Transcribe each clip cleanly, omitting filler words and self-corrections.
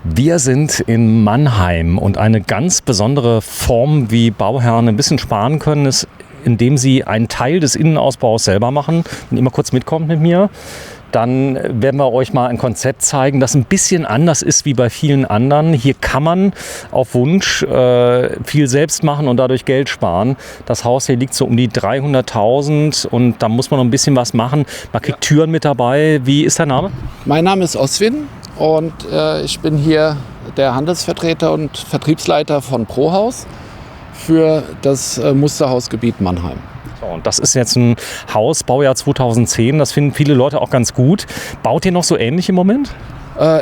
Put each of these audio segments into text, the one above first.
Wir sind in Mannheim und eine ganz besondere Form, wie Bauherren ein bisschen sparen können, ist, indem sie einen Teil des Innenausbaus selber machen. Wenn ihr mal kurz mitkommt mit mir, dann werden wir euch mal ein Konzept zeigen, das ein bisschen anders ist wie bei vielen anderen. Hier kann man auf Wunsch viel selbst machen und dadurch Geld sparen. Das Haus hier liegt so um die 300.000 und da muss man noch ein bisschen was machen. Man kriegt Türen mit dabei. Wie ist dein Name? Mein Name ist Oswin und ich bin hier der Handelsvertreter und Vertriebsleiter von Prohaus für das Musterhausgebiet Mannheim. Und das ist jetzt ein Haus, Baujahr 2010, das finden viele Leute auch ganz gut. Baut ihr noch so ähnlich im Moment?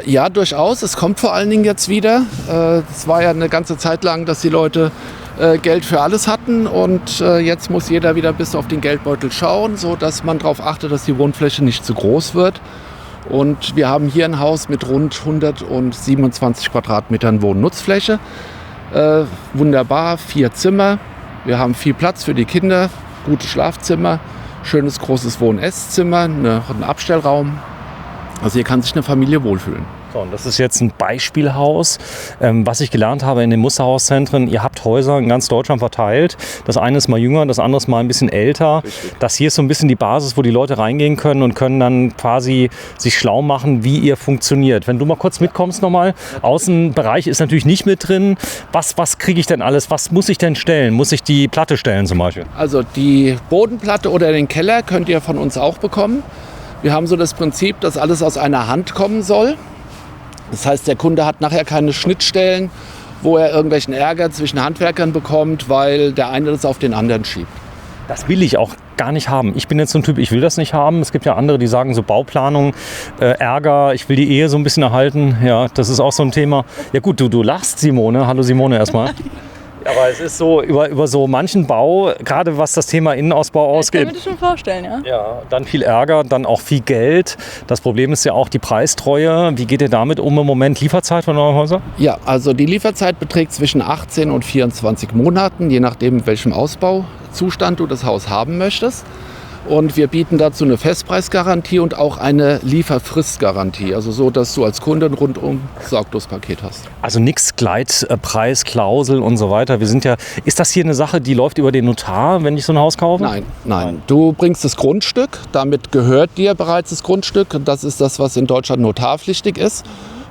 Ja, durchaus. Es kommt vor allen Dingen jetzt wieder. Es war ja eine ganze Zeit lang, dass die Leute Geld für alles hatten und jetzt muss jeder wieder bis auf den Geldbeutel schauen, sodass man darauf achtet, dass die Wohnfläche nicht zu groß wird. Und wir haben hier ein Haus mit rund 127 Quadratmetern Wohnnutzfläche. Wunderbar, 4 Zimmer. Wir haben viel Platz für die Kinder. Gute Schlafzimmer, schönes großes Wohn-Esszimmer, einen Abstellraum. Also hier kann sich eine Familie wohlfühlen. So, und das ist jetzt ein Beispielhaus, was ich gelernt habe in den Musterhauszentren. Ihr habt Häuser in ganz Deutschland verteilt. Das eine ist mal jünger, das andere ist mal ein bisschen älter. Richtig. Das hier ist so ein bisschen die Basis, wo die Leute reingehen können und können dann quasi sich schlau machen, wie ihr funktioniert. Wenn du mal kurz mitkommst nochmal. Außenbereich ist natürlich nicht mit drin. Was kriege ich denn alles? Was muss ich denn stellen? Muss ich die Platte stellen zum Beispiel? Also die Bodenplatte oder den Keller könnt ihr von uns auch bekommen. Wir haben so das Prinzip, dass alles aus einer Hand kommen soll. Das heißt, der Kunde hat nachher keine Schnittstellen, wo er irgendwelchen Ärger zwischen Handwerkern bekommt, weil der eine das auf den anderen schiebt. Das will ich auch gar nicht haben. Ich bin jetzt so ein Typ, ich will das nicht haben. Es gibt ja andere, die sagen so Bauplanung, Ärger, ich will die Ehe so ein bisschen erhalten. Ja, das ist auch so ein Thema. Ja gut, du lachst, Simone. Hallo Simone erstmal. Aber es ist so, über so manchen Bau, gerade was das Thema Innenausbau ausgeht. Ich kann mir das schon vorstellen, ja. Ja, dann viel Ärger, dann auch viel Geld. Das Problem ist ja auch die Preistreue. Wie geht ihr damit um im Moment? Lieferzeit von euren Häusern? Ja, also die Lieferzeit beträgt zwischen 18 und 24 Monaten, je nachdem, in welchem Ausbauzustand du das Haus haben möchtest. Und wir bieten dazu eine Festpreisgarantie und auch eine Lieferfristgarantie. Also so, dass du als Kunde ein rundum sorglos Paket hast. Also nichts Gleitpreis, Klausel und so weiter. Ist das hier eine Sache, die läuft über den Notar, wenn ich so ein Haus kaufe? Nein. Du bringst das Grundstück, damit gehört dir bereits das Grundstück. Und das ist das, was in Deutschland notarpflichtig ist.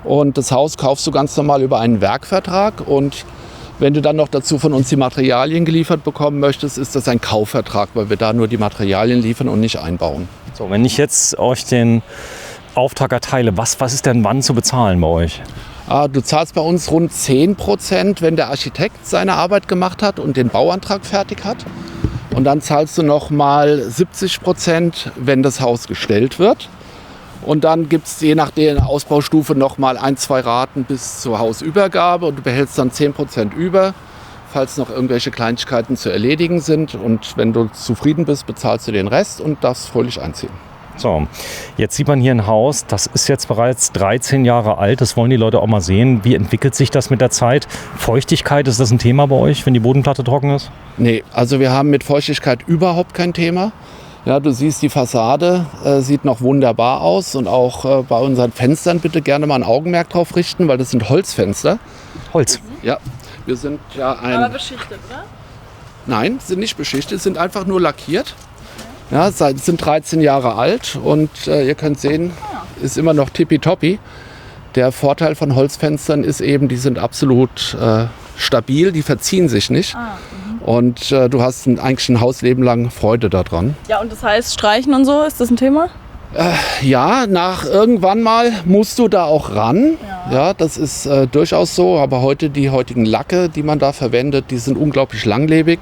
Und das Haus kaufst du ganz normal über einen Werkvertrag. Und wenn du dann noch dazu von uns die Materialien geliefert bekommen möchtest, ist das ein Kaufvertrag, weil wir da nur die Materialien liefern und nicht einbauen. So, wenn ich jetzt euch den Auftrag erteile, was ist denn wann zu bezahlen bei euch? Du zahlst bei uns rund 10%, wenn der Architekt seine Arbeit gemacht hat und den Bauantrag fertig hat. Und dann zahlst du noch mal 70%, wenn das Haus gestellt wird. Und dann gibt es je nach der Ausbaustufe noch mal 1-2 Raten bis zur Hausübergabe und du behältst dann 10% über, falls noch irgendwelche Kleinigkeiten zu erledigen sind. Und wenn du zufrieden bist, bezahlst du den Rest und darfst fröhlich einziehen. So, jetzt sieht man hier ein Haus, das ist jetzt bereits 13 Jahre alt. Das wollen die Leute auch mal sehen. Wie entwickelt sich das mit der Zeit? Feuchtigkeit, ist das ein Thema bei euch, wenn die Bodenplatte trocken ist? Nee, also wir haben mit Feuchtigkeit überhaupt kein Thema. Ja, du siehst, die Fassade sieht noch wunderbar aus und auch bei unseren Fenstern bitte gerne mal ein Augenmerk drauf richten, weil das sind Holzfenster. Holz? Ja, wir sind ja Aber beschichtet, oder? Nein, sind nicht beschichtet, sind einfach nur lackiert. Ja, sind 13 Jahre alt und ihr könnt sehen, ist immer noch tippitoppi. Der Vorteil von Holzfenstern ist eben, die sind absolut stabil, die verziehen sich nicht. Und du hast eigentlich ein Hausleben lang Freude daran. Ja, und das heißt, streichen und so, ist das ein Thema? Ja, irgendwann mal musst du da auch ran. Ja, das ist durchaus so. Aber die heutigen Lacke, die man da verwendet, die sind unglaublich langlebig.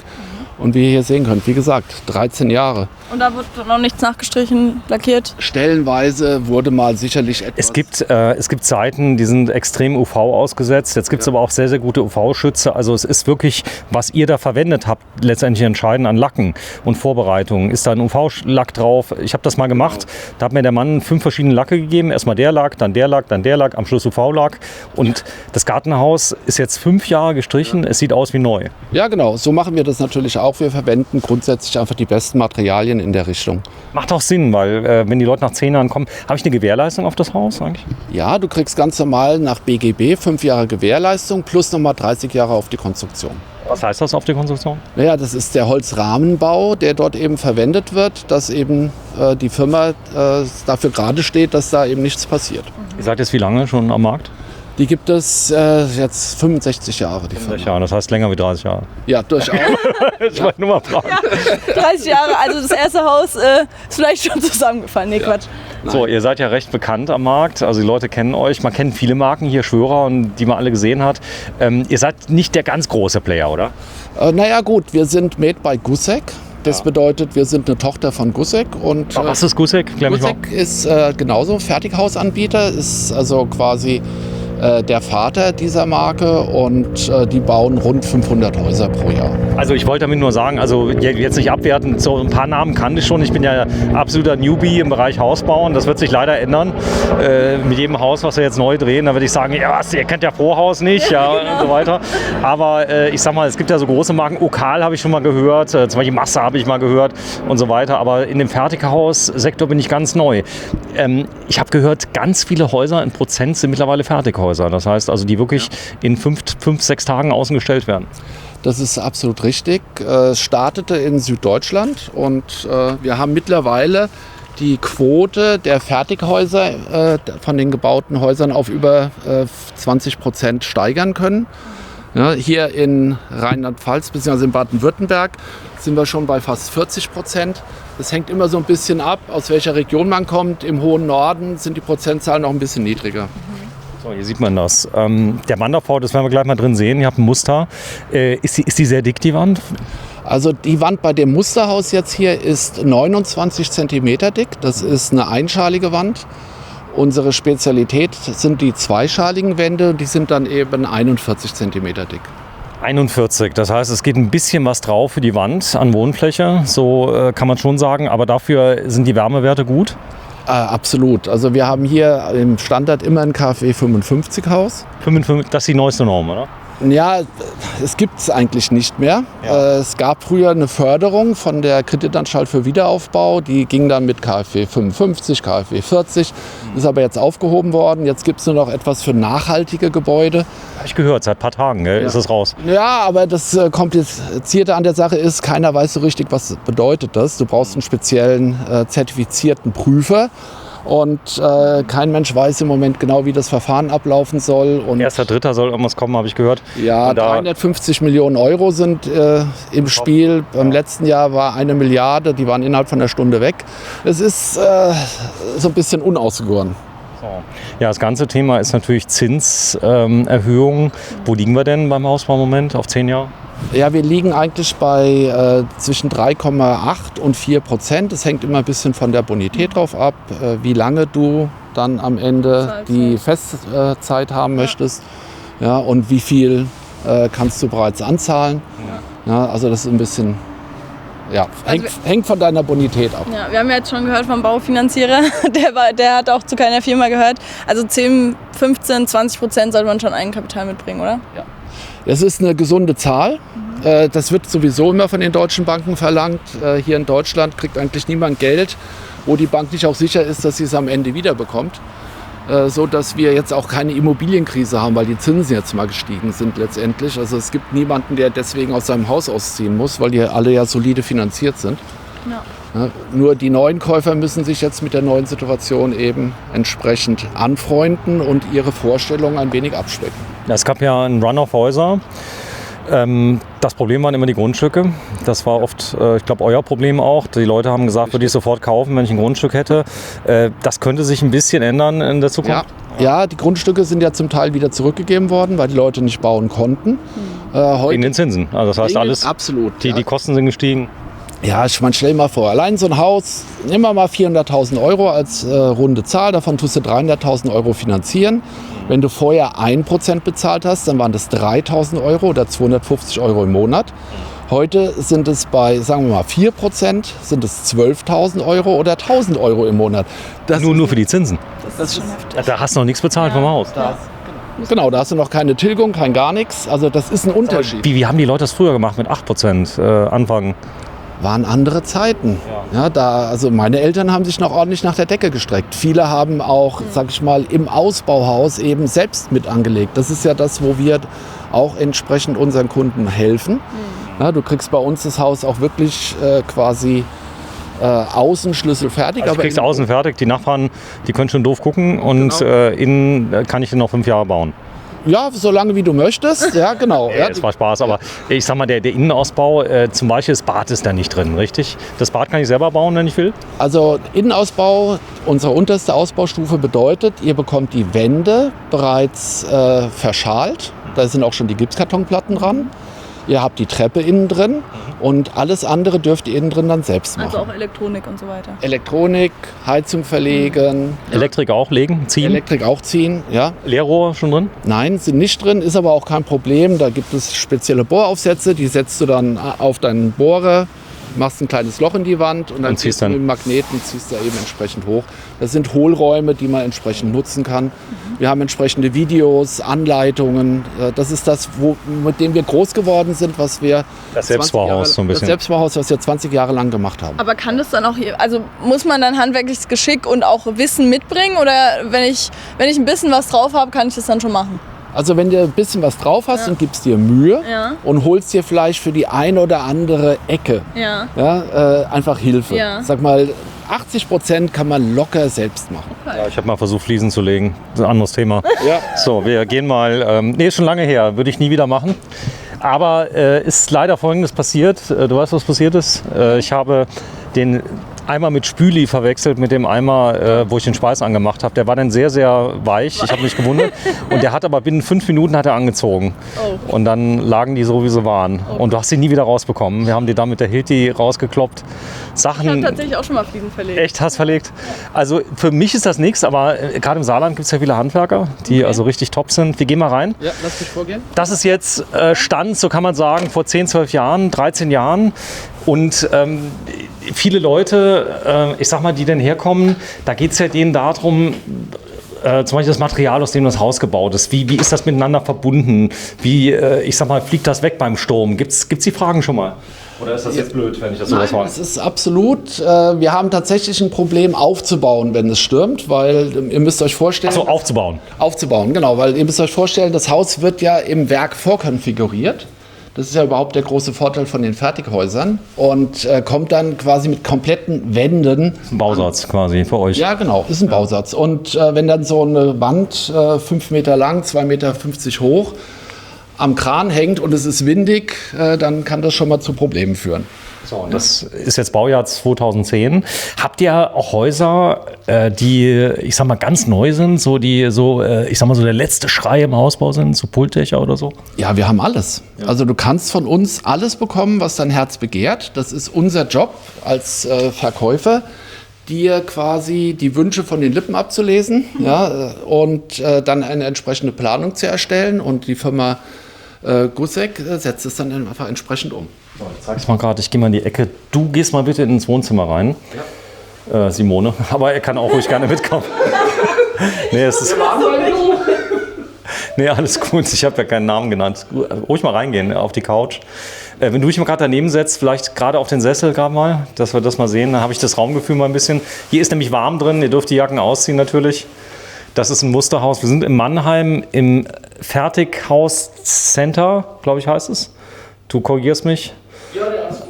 Und wie ihr hier sehen könnt, wie gesagt, 13 Jahre. Und da wird noch nichts nachgestrichen, lackiert? Stellenweise wurde mal sicherlich etwas... Es gibt Seiten, die sind extrem UV ausgesetzt. Jetzt gibt es aber auch sehr, sehr gute UV-Schütze. Also es ist wirklich, was ihr da verwendet habt, letztendlich entscheidend an Lacken und Vorbereitungen. Ist da ein UV-Lack drauf? Ich habe das mal gemacht. Da hat mir der Mann 5 verschiedene Lacke gegeben. Erstmal der Lack, dann der Lack, dann der Lack, am Schluss UV-Lack. Und das Gartenhaus ist jetzt 5 Jahre gestrichen. Es sieht aus wie neu. Ja, genau. So machen wir das natürlich auch. Wir verwenden grundsätzlich einfach die besten Materialien bisschen in der Richtung. Macht auch Sinn, weil wenn die Leute nach 10 Jahren kommen, habe ich eine Gewährleistung auf das Haus eigentlich? Ja, du kriegst ganz normal nach BGB 5 Jahre Gewährleistung plus nochmal 30 Jahre auf die Konstruktion. Was heißt das auf die Konstruktion? Naja, das ist der Holzrahmenbau, der dort eben verwendet wird, dass eben die Firma dafür gerade steht, dass da eben nichts passiert. Ihr seid jetzt wie lange schon am Markt? Die gibt es jetzt 65 Jahre, die Firma. Ja, das heißt länger wie 30 Jahre. Ja, durchaus. Ich wollte nur mal fragen. 30 Jahre, also das erste Haus ist vielleicht schon zusammengefallen. Nee, Quatsch. So, ihr seid ja recht bekannt am Markt, also die Leute kennen euch. Man kennt viele Marken hier, Schwörer, und die man alle gesehen hat. Ihr seid nicht der ganz große Player, oder? Naja gut, wir sind made by Gussek. Das bedeutet, wir sind eine Tochter von Gussek. Und, was ist Gussek? Gussek ist genauso Fertighausanbieter, ist also quasi der Vater dieser Marke, und die bauen rund 500 Häuser pro Jahr. Also ich wollte damit nur sagen, also jetzt nicht abwertend, so ein paar Namen kannte ich schon. Ich bin ja absoluter Newbie im Bereich Hausbauen. Das wird sich leider ändern. Mit jedem Haus, was wir jetzt neu drehen, da würde ich sagen, ja, was, ihr kennt ja Vorhaus nicht, ja, genau. Und so weiter. Aber ich sag mal, es gibt ja so große Marken. Okal habe ich schon mal gehört, zum Beispiel Masse habe ich mal gehört und so weiter. Aber in dem Fertighaussektor bin ich ganz neu. Ich habe gehört, ganz viele Häuser in Prozent sind mittlerweile Fertighäuser. Das heißt also, die wirklich in 5-6 Tagen außen gestellt werden. Das ist absolut richtig. Es startete in Süddeutschland, und wir haben mittlerweile die Quote der Fertighäuser von den gebauten Häusern auf über 20% steigern können. Ja, hier in Rheinland-Pfalz bzw. in Baden-Württemberg sind wir schon bei fast 40%. Das hängt immer so ein bisschen ab, aus welcher Region man kommt. Im hohen Norden sind die Prozentzahlen noch ein bisschen niedriger. So, hier sieht man das. Der Wanderpfad, das werden wir gleich mal drin sehen. Ihr habt ein Muster. Ist die sehr dick, die Wand? Also die Wand bei dem Musterhaus jetzt hier ist 29 cm dick. Das ist eine einschalige Wand. Unsere Spezialität sind die zweischaligen Wände. Die sind dann eben 41 cm dick. 41, das heißt, es geht ein bisschen was drauf für die Wand an Wohnfläche. So kann man schon sagen. Aber dafür sind die Wärmewerte gut? Absolut. Also wir haben hier im Standard immer ein KfW 55 Haus. 55, das ist die neueste Norm, oder? Ja, es gibt es eigentlich nicht mehr. Ja. Es gab früher eine Förderung von der Kreditanstalt für Wiederaufbau. Die ging dann mit KfW 55, KfW 40. Ist aber jetzt aufgehoben worden. Jetzt gibt es nur noch etwas für nachhaltige Gebäude. Habe ich gehört, seit ein paar Tagen ist es raus. Ja, aber das Komplizierte an der Sache ist, keiner weiß so richtig, was bedeutet das. Du brauchst einen speziellen zertifizierten Prüfer. Und kein Mensch weiß im Moment genau, wie das Verfahren ablaufen soll. Und 1.3. soll irgendwas kommen, habe ich gehört. Ja, 350 Millionen Euro sind im Spiel. Beim letzten Jahr war 1 Milliarde, die waren innerhalb von einer Stunde weg. Es ist so ein bisschen unausgegoren. So. Ja, das ganze Thema ist natürlich Zinserhöhung. Wo liegen wir denn beim Hausbau im Moment auf 10 Jahre? Ja, wir liegen eigentlich bei zwischen 3,8 und 4%. Es hängt immer ein bisschen von der Bonität drauf ab, wie lange du dann am Ende die Festzeit haben möchtest, ja, und wie viel kannst du bereits anzahlen. Ja, also das ist ein bisschen, ja, hängt von deiner Bonität ab. Ja, wir haben ja jetzt schon gehört vom Baufinanzierer, der hat auch zu keiner Firma gehört. Also 10, 15, 20% sollte man schon Eigenkapital mitbringen, oder? Ja. Das ist eine gesunde Zahl. Das wird sowieso immer von den deutschen Banken verlangt. Hier in Deutschland kriegt eigentlich niemand Geld, wo die Bank nicht auch sicher ist, dass sie es am Ende wiederbekommt. So dass wir jetzt auch keine Immobilienkrise haben, weil die Zinsen jetzt mal gestiegen sind letztendlich. Also es gibt niemanden, der deswegen aus seinem Haus ausziehen muss, weil die alle ja solide finanziert sind. Ja. Ja, nur die neuen Käufer müssen sich jetzt mit der neuen Situation eben entsprechend anfreunden und ihre Vorstellungen ein wenig abspecken. Es gab ja einen Run auf Häuser. Das Problem waren immer die Grundstücke. Das war oft, ich glaube, euer Problem auch. Die Leute haben gesagt, würde ich sofort kaufen, wenn ich ein Grundstück hätte. Das könnte sich ein bisschen ändern in der Zukunft. Ja, die Grundstücke sind ja zum Teil wieder zurückgegeben worden, weil die Leute nicht bauen konnten. Wegen den Zinsen. Also das heißt alles. Absolut. Die Kosten sind gestiegen. Ja, man stell dir mal vor, allein so ein Haus, nehmen wir mal 400.000 Euro als runde Zahl, davon tust du 300.000 Euro finanzieren. Wenn du vorher 1% bezahlt hast, dann waren das 3.000 Euro oder 250 Euro im Monat. Heute sind es bei, sagen wir mal, 4%, sind es 12.000 Euro oder 1.000 Euro im Monat. Das nur für die Zinsen. Das ist schon heftig. Da hast du noch nichts bezahlt vom Haus. Genau, da hast du noch keine Tilgung, kein gar nichts. Also das ist ein Unterschied. Wie haben die Leute das früher gemacht mit 8% Anfang? waren andere Zeiten. Ja, also meine Eltern haben sich noch ordentlich nach der Decke gestreckt. Viele haben auch, sag ich mal, im Ausbauhaus eben selbst mit angelegt. Das ist ja das, wo wir auch entsprechend unseren Kunden helfen. Ja, du kriegst bei uns das Haus auch wirklich quasi außen schlüsselfertig. Also du kriegst außen fertig, die Nachbarn, die können schon doof gucken und innen kann ich den noch 5 Jahre bauen. Ja, so lange wie du möchtest, ja genau. Ja, es war Spaß, aber ich sag mal, der Innenausbau, zum Beispiel das Bad ist da nicht drin, richtig? Das Bad kann ich selber bauen, wenn ich will? Also Innenausbau, unsere unterste Ausbaustufe bedeutet, ihr bekommt die Wände bereits verschalt. Da sind auch schon die Gipskartonplatten dran. Ihr habt die Treppe innen drin und alles andere dürft ihr innen drin dann selbst machen. Also auch Elektronik und so weiter. Elektronik, Heizung verlegen. Elektrik auch legen, ziehen? Elektrik auch ziehen, ja. Leerrohr schon drin? Nein, sind nicht drin, ist aber auch kein Problem. Da gibt es spezielle Bohraufsätze, die setzt du dann auf deinen Bohrer, machst ein kleines Loch in die Wand und dann ziehst du mit dem Magneten, ziehst du eben entsprechend hoch. Das sind Hohlräume, die man entsprechend nutzen kann. Wir haben entsprechende Videos, Anleitungen. Das ist das, mit dem wir groß geworden sind, was wir das Selbstbauhaus so ein bisschen. Das Selbstbauhaus, was wir 20 Jahre lang gemacht haben. Aber kann das dann auch hier, also muss man dann handwerkliches Geschick und auch Wissen mitbringen oder wenn ich ein bisschen was drauf habe, kann ich das dann schon machen? Also wenn du ein bisschen was drauf hast und gibst dir Mühe und holst dir vielleicht für die eine oder andere Ecke einfach Hilfe. Ja. Sag mal, 80% kann man locker selbst machen. Okay. Ja, ich habe mal versucht, Fliesen zu legen. Das ist ein anderes Thema. So, wir gehen mal. Nee, ist schon lange her. Würde ich nie wieder machen. Aber ist leider Folgendes passiert. Du weißt, was passiert ist? Ich habe den Eimer mit Spüli verwechselt mit dem Eimer, wo ich den Schweiß angemacht habe. Der war dann sehr, sehr weich. Ich habe mich gewundert. Und der hat aber binnen 5 Minuten hat er angezogen. Oh. Und dann lagen die so, wie sie waren. Oh. Und du hast sie nie wieder rausbekommen. Wir haben die da mit der Hilti rausgekloppt. Sachen. Ich habe tatsächlich auch schon mal Fliesen verlegt. Echt, hast verlegt? Also für mich ist das nichts, aber gerade im Saarland gibt es ja viele Handwerker, die also richtig top sind. Wir gehen mal rein. Ja, lass mich vorgehen. Das ist jetzt Stand, so kann man sagen, vor 10, 12 Jahren, 13 Jahren. Und viele Leute, ich sag mal, die denn herkommen, da geht es ja denen darum, zum Beispiel das Material, aus dem das Haus gebaut ist. Wie ist das miteinander verbunden? Wie, ich sag mal, fliegt das weg beim Sturm? Gibt's die Fragen schon mal? Oder ist das jetzt blöd, wenn ich das sowas mache? Es ist absolut. Wir haben tatsächlich ein Problem aufzubauen, wenn es stürmt, weil ihr müsst euch vorstellen... Achso, aufzubauen. Aufzubauen, genau, weil ihr müsst euch vorstellen, das Haus wird ja im Werk vorkonfiguriert. Das ist ja überhaupt der große Vorteil von den Fertighäusern und kommt dann quasi mit kompletten Wänden. Das ist ein Bausatz quasi für euch. Ja, genau, ist ein Bausatz. Und wenn dann so eine Wand 5 Meter lang, 2,50 Meter hoch am Kran hängt und es ist windig, dann kann das schon mal zu Problemen führen. So, und das ist jetzt Baujahr 2010. Habt ihr auch Häuser, die, ich sag mal, ganz neu sind, ich sag mal, so der letzte Schrei im Hausbau sind, so Pultdächer oder so? Ja, wir haben alles. Ja. Also du kannst von uns alles bekommen, was dein Herz begehrt. Das ist unser Job als Verkäufer, dir quasi die Wünsche von den Lippen abzulesen, und dann eine entsprechende Planung zu erstellen. Und die Firma Gussek setzt es dann einfach entsprechend um. So, ich zeig's mal gerade, ich gehe mal in die Ecke. Du gehst mal bitte ins Wohnzimmer rein, Simone. Aber er kann auch ruhig gerne mitkommen. Nee, alles gut, ich habe ja keinen Namen genannt. Ruhig mal reingehen auf die Couch. Wenn du dich mal gerade daneben setzt, vielleicht gerade auf den Sessel gerade mal, dass wir das mal sehen, dann habe ich das Raumgefühl mal ein bisschen. Hier ist nämlich warm drin, ihr dürft die Jacken ausziehen natürlich. Das ist ein Musterhaus. Wir sind in Mannheim im Fertighaus Center, glaube ich, heißt es. Du korrigierst mich. Ja, alles gut.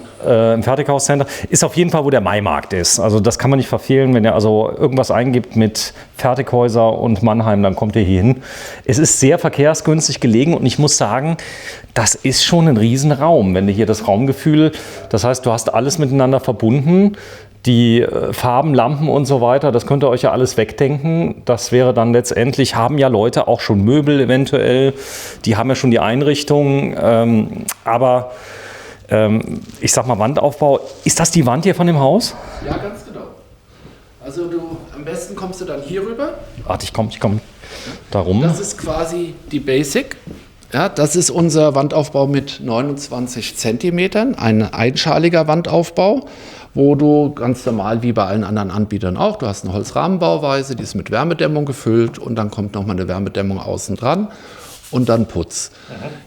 Im Fertighaus Center. Ist auf jeden Fall, wo der Maimarkt ist. Also das kann man nicht verfehlen. Wenn ihr also irgendwas eingibt mit Fertighäuser und Mannheim, dann kommt ihr hier hin. Es ist sehr verkehrsgünstig gelegen und ich muss sagen, das ist schon ein Riesenraum. Wenn du hier das Raumgefühl, das heißt, du hast alles miteinander verbunden. Die Farben, Lampen und so weiter, das könnt ihr euch ja alles wegdenken. Das wäre dann letztendlich, haben ja Leute auch schon Möbel eventuell, die haben ja schon die Einrichtung, aber ich sag mal Wandaufbau, ist das die Wand hier von dem Haus? Ja, ganz genau. Also am besten kommst du dann hier rüber. Warte, ich komm da rum. Das ist quasi die Basic. Ja, das ist unser Wandaufbau mit 29 Zentimetern, ein einschaliger Wandaufbau, wo du ganz normal wie bei allen anderen Anbietern auch, du hast eine Holzrahmenbauweise, die ist mit Wärmedämmung gefüllt und dann kommt nochmal eine Wärmedämmung außen dran und dann Putz.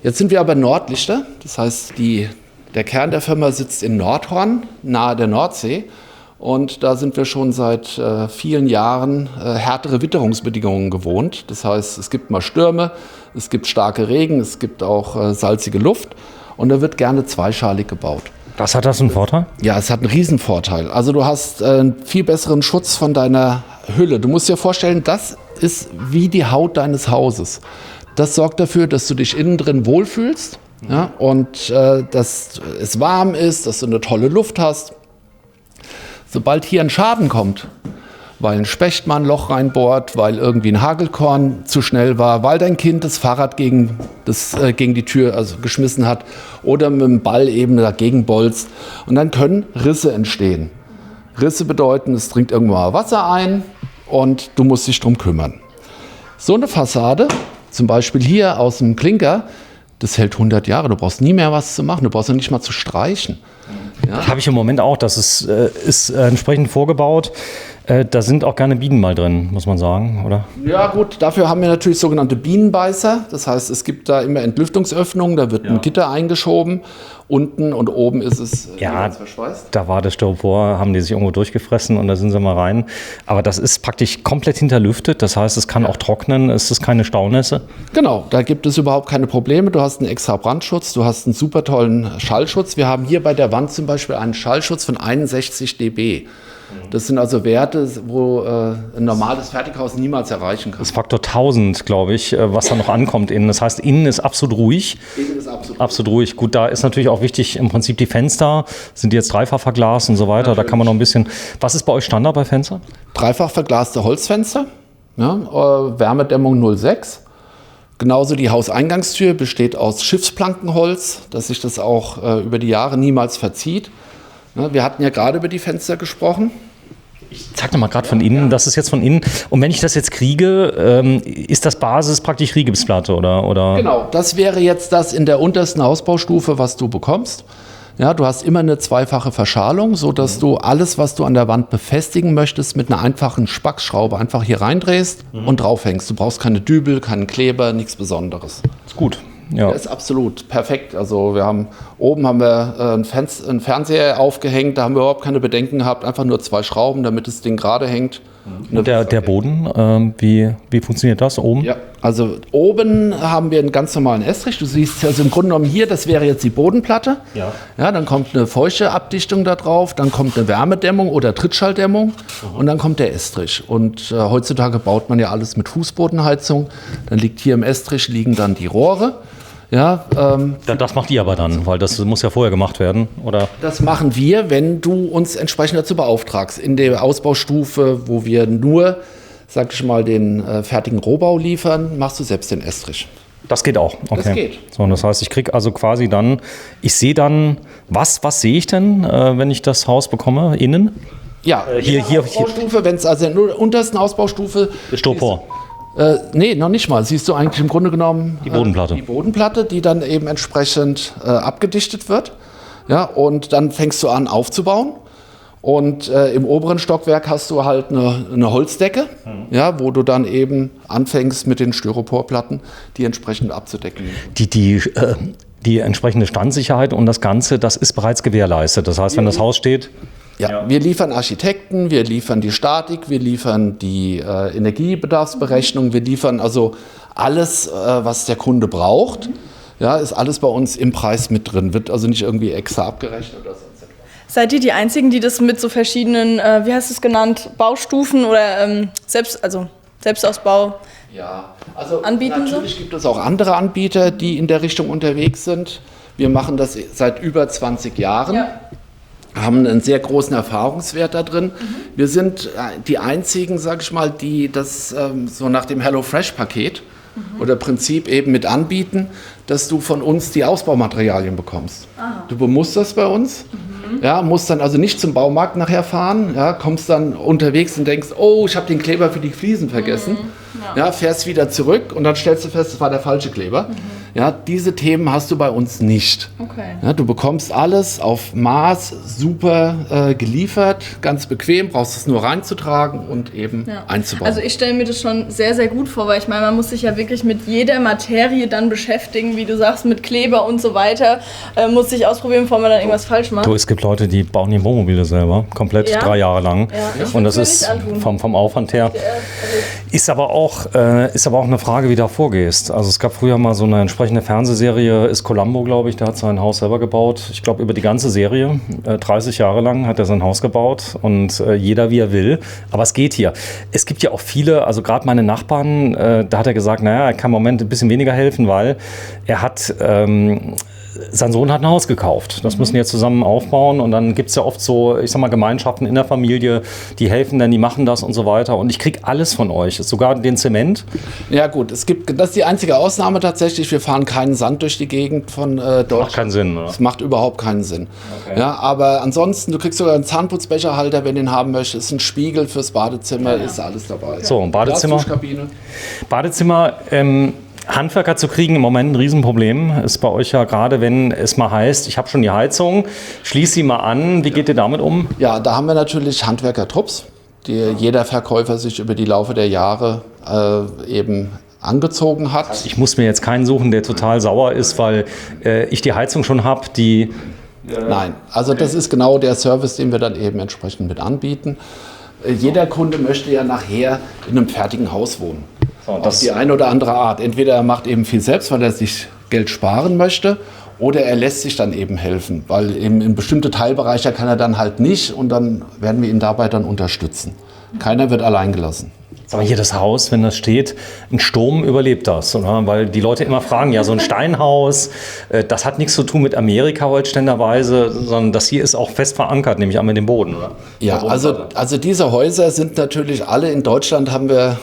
Jetzt sind wir aber Nordlichter, das heißt die Der Kern der Firma sitzt in Nordhorn, nahe der Nordsee. Und da sind wir schon seit vielen Jahren härtere Witterungsbedingungen gewohnt. Das heißt, es gibt mal Stürme, es gibt starke Regen, es gibt auch salzige Luft. Und da wird gerne zweischalig gebaut. Was hat das einen Vorteil? Ja, es hat einen Riesenvorteil. Also du hast einen viel besseren Schutz von deiner Hülle. Du musst dir vorstellen, das ist wie die Haut deines Hauses. Das sorgt dafür, dass du dich innen drin wohlfühlst, ja, und dass es warm ist, dass du eine tolle Luft hast. Sobald hier ein Schaden kommt, weil ein Specht mal ein Loch reinbohrt, weil irgendwie ein Hagelkorn zu schnell war, weil dein Kind das Fahrrad gegen die Tür geschmissen hat oder mit dem Ball eben dagegen bolzt, und dann können Risse entstehen. Risse bedeuten, es dringt irgendwann mal Wasser ein und du musst dich drum kümmern. So eine Fassade, zum Beispiel hier aus dem Klinker, das hält 100 Jahre. Du brauchst nie mehr was zu machen, du brauchst noch nicht mal zu streichen. Ja. Das habe ich im Moment auch. Das ist entsprechend vorgebaut. Da sind auch gerne Bienen mal drin, muss man sagen, oder? Ja gut, dafür haben wir natürlich sogenannte Bienenbeißer. Das heißt, es gibt da immer Entlüftungsöffnungen, da wird ein Gitter eingeschoben. Unten und oben ist es ganz verschweißt. Da war das Styropor, haben die sich irgendwo durchgefressen und da sind sie mal rein. Aber das ist praktisch komplett hinterlüftet. Das heißt, es kann auch trocknen, es ist keine Staunässe. Genau, da gibt es überhaupt keine Probleme. Du hast einen extra Brandschutz, du hast einen super tollen Schallschutz. Wir haben hier bei der Wand zum Beispiel einen Schallschutz von 61 dB. Das sind also Werte, wo ein normales Fertighaus niemals erreichen kann. Das ist Faktor 1000, glaube ich, was da noch ankommt innen. Das heißt, innen ist absolut ruhig. Innen ist absolut ruhig. Gut, da ist natürlich auch wichtig, im Prinzip die Fenster. Sind die jetzt dreifach verglast und so weiter? Natürlich. Da kann man noch ein bisschen... Was ist bei euch Standard bei Fenstern? Dreifach verglaste Holzfenster, ja, Wärmedämmung 06. Genauso die Hauseingangstür besteht aus Schiffsplankenholz, dass sich das auch über die Jahre niemals verzieht. Ja, wir hatten ja gerade über die Fenster gesprochen. Ich zeig dir mal gerade von innen, das ist jetzt von innen. Und wenn ich das jetzt kriege, ist das Basis praktisch Rigipsplatte oder? Genau, das wäre jetzt das in der untersten Ausbaustufe, was du bekommst. Ja, du hast immer eine zweifache Verschalung, sodass du alles, was du an der Wand befestigen möchtest, mit einer einfachen Spackschraube einfach hier reindrehst und draufhängst. Du brauchst keine Dübel, keinen Kleber, nichts Besonderes. Ist gut. Ja. Der ist absolut perfekt. Also oben haben wir einen Fernseher aufgehängt, da haben wir überhaupt keine Bedenken gehabt, einfach nur 2 Schrauben, damit das Ding gerade hängt. Und der Boden, wie funktioniert das oben? Ja, also oben haben wir einen ganz normalen Estrich. Du siehst also im Grunde genommen hier, das wäre jetzt die Bodenplatte. Ja. Ja, dann kommt eine feuchte Abdichtung da drauf, dann kommt eine Wärmedämmung oder Trittschalldämmung und dann kommt der Estrich. Und heutzutage baut man ja alles mit Fußbodenheizung. Dann liegt hier im Estrich liegen dann die Rohre. Ja, das macht ihr aber dann, weil das muss ja vorher gemacht werden, oder? Das machen wir, wenn du uns entsprechend dazu beauftragst. In der Ausbaustufe, wo wir nur, sag ich mal, den fertigen Rohbau liefern, machst du selbst den Estrich. Das geht auch. Okay. Das geht. So, das heißt, ich kriege also quasi dann, ich sehe dann, was sehe ich denn, wenn ich das Haus bekomme, innen? Ja, hier Ausbaustufe, wenn es also in der untersten Ausbaustufe ist Styropor. Nee, noch nicht mal. Siehst du eigentlich im Grunde genommen die Bodenplatte. Die Bodenplatte, die dann eben entsprechend abgedichtet wird. Ja, und dann fängst du an aufzubauen. Und im oberen Stockwerk hast du halt eine Holzdecke, ja, wo du dann eben anfängst mit den Styroporplatten, die entsprechend abzudecken. Die entsprechende Standsicherheit und das Ganze, das ist bereits gewährleistet. Das heißt, wenn das Haus steht... Ja, wir liefern Architekten, wir liefern die Statik, wir liefern die Energiebedarfsberechnung, wir liefern also alles, was der Kunde braucht. Ja, ist alles bei uns im Preis mit drin, wird also nicht irgendwie extra abgerechnet oder sonst etwas. Seid ihr die Einzigen, die das mit so verschiedenen, wie hast du es genannt, Baustufen oder Selbstausbau anbieten? Natürlich gibt es auch andere Anbieter, die in der Richtung unterwegs sind. Wir machen das seit über 20 Jahren. Ja. Haben einen sehr großen Erfahrungswert da drin. Wir sind die einzigen, sag ich mal, die das so nach dem HelloFresh-Paket oder Prinzip eben mit anbieten, dass du von uns die Ausbaumaterialien bekommst. Aha. Du bemusterst bei uns, ja, musst dann also nicht zum Baumarkt nachher fahren, ja, kommst dann unterwegs und denkst, oh, ich habe den Kleber für die Fliesen vergessen. Ja, fährst wieder zurück und dann stellst du fest, es war der falsche Kleber. Ja, diese Themen hast du bei uns nicht. Okay. Ja, du bekommst alles auf Maß, super geliefert, ganz bequem, brauchst es nur reinzutragen und eben einzubauen. Also ich stelle mir das schon sehr, sehr gut vor, weil ich meine, man muss sich ja wirklich mit jeder Materie dann beschäftigen, wie du sagst, mit Kleber und so weiter, muss sich ausprobieren, bevor man dann irgendwas falsch macht. Du, es gibt Leute, die bauen die Wohnmobile selber, komplett 3 Jahre lang. Ja. Und das ist vom Aufwand her. Ist aber auch eine Frage, wie du da vorgehst. Also es gab früher mal so eine entsprechende Fernsehserie, ist Columbo, glaube ich, der hat sein Haus selber gebaut. Ich glaube, über die ganze Serie, 30 Jahre lang hat er sein Haus gebaut und jeder wie er will. Aber es geht hier. Es gibt ja auch viele, also gerade meine Nachbarn, da hat er gesagt, naja, er kann im Moment ein bisschen weniger helfen, weil er hat... sein Sohn hat ein Haus gekauft. Das müssen die jetzt zusammen aufbauen und dann gibt es ja oft so, ich sag mal, Gemeinschaften in der Familie, die helfen dann, die machen das und so weiter und ich kriege alles von euch, sogar den Zement. Ja gut, das ist die einzige Ausnahme tatsächlich, wir fahren keinen Sand durch die Gegend von Deutschland. Macht keinen Sinn, oder? Das macht überhaupt keinen Sinn. Okay. Ja, aber ansonsten, du kriegst sogar einen Zahnputzbecherhalter, wenn du den haben möchtest, ein Spiegel fürs Badezimmer, ist alles dabei. So, ein Badezimmer, Handwerker zu kriegen, im Moment ein Riesenproblem. Ist bei euch ja gerade, wenn es mal heißt, ich habe schon die Heizung, schließ sie mal an. Wie geht ihr damit um? Ja, da haben wir natürlich Handwerkertrupps, die jeder Verkäufer sich über die Laufe der Jahre eben angezogen hat. Ich muss mir jetzt keinen suchen, der total sauer ist, weil ich die Heizung schon habe, die... Nein, also das ist genau der Service, den wir dann eben entsprechend mit anbieten. Jeder Kunde möchte ja nachher in einem fertigen Haus wohnen. Auf die eine oder andere Art. Entweder er macht eben viel selbst, weil er sich Geld sparen möchte, oder er lässt sich dann eben helfen, weil eben in bestimmte Teilbereiche kann er dann halt nicht und dann werden wir ihn dabei dann unterstützen. Keiner wird allein gelassen. Sag mal, hier das Haus, wenn das steht, ein Sturm überlebt das, oder? Weil die Leute immer fragen, ja, so ein Steinhaus, das hat nichts zu tun mit Amerika holständerweise, sondern das hier ist auch fest verankert, nämlich mit dem Boden, oder? Ja, also diese Häuser sind natürlich alle in Deutschland, haben wir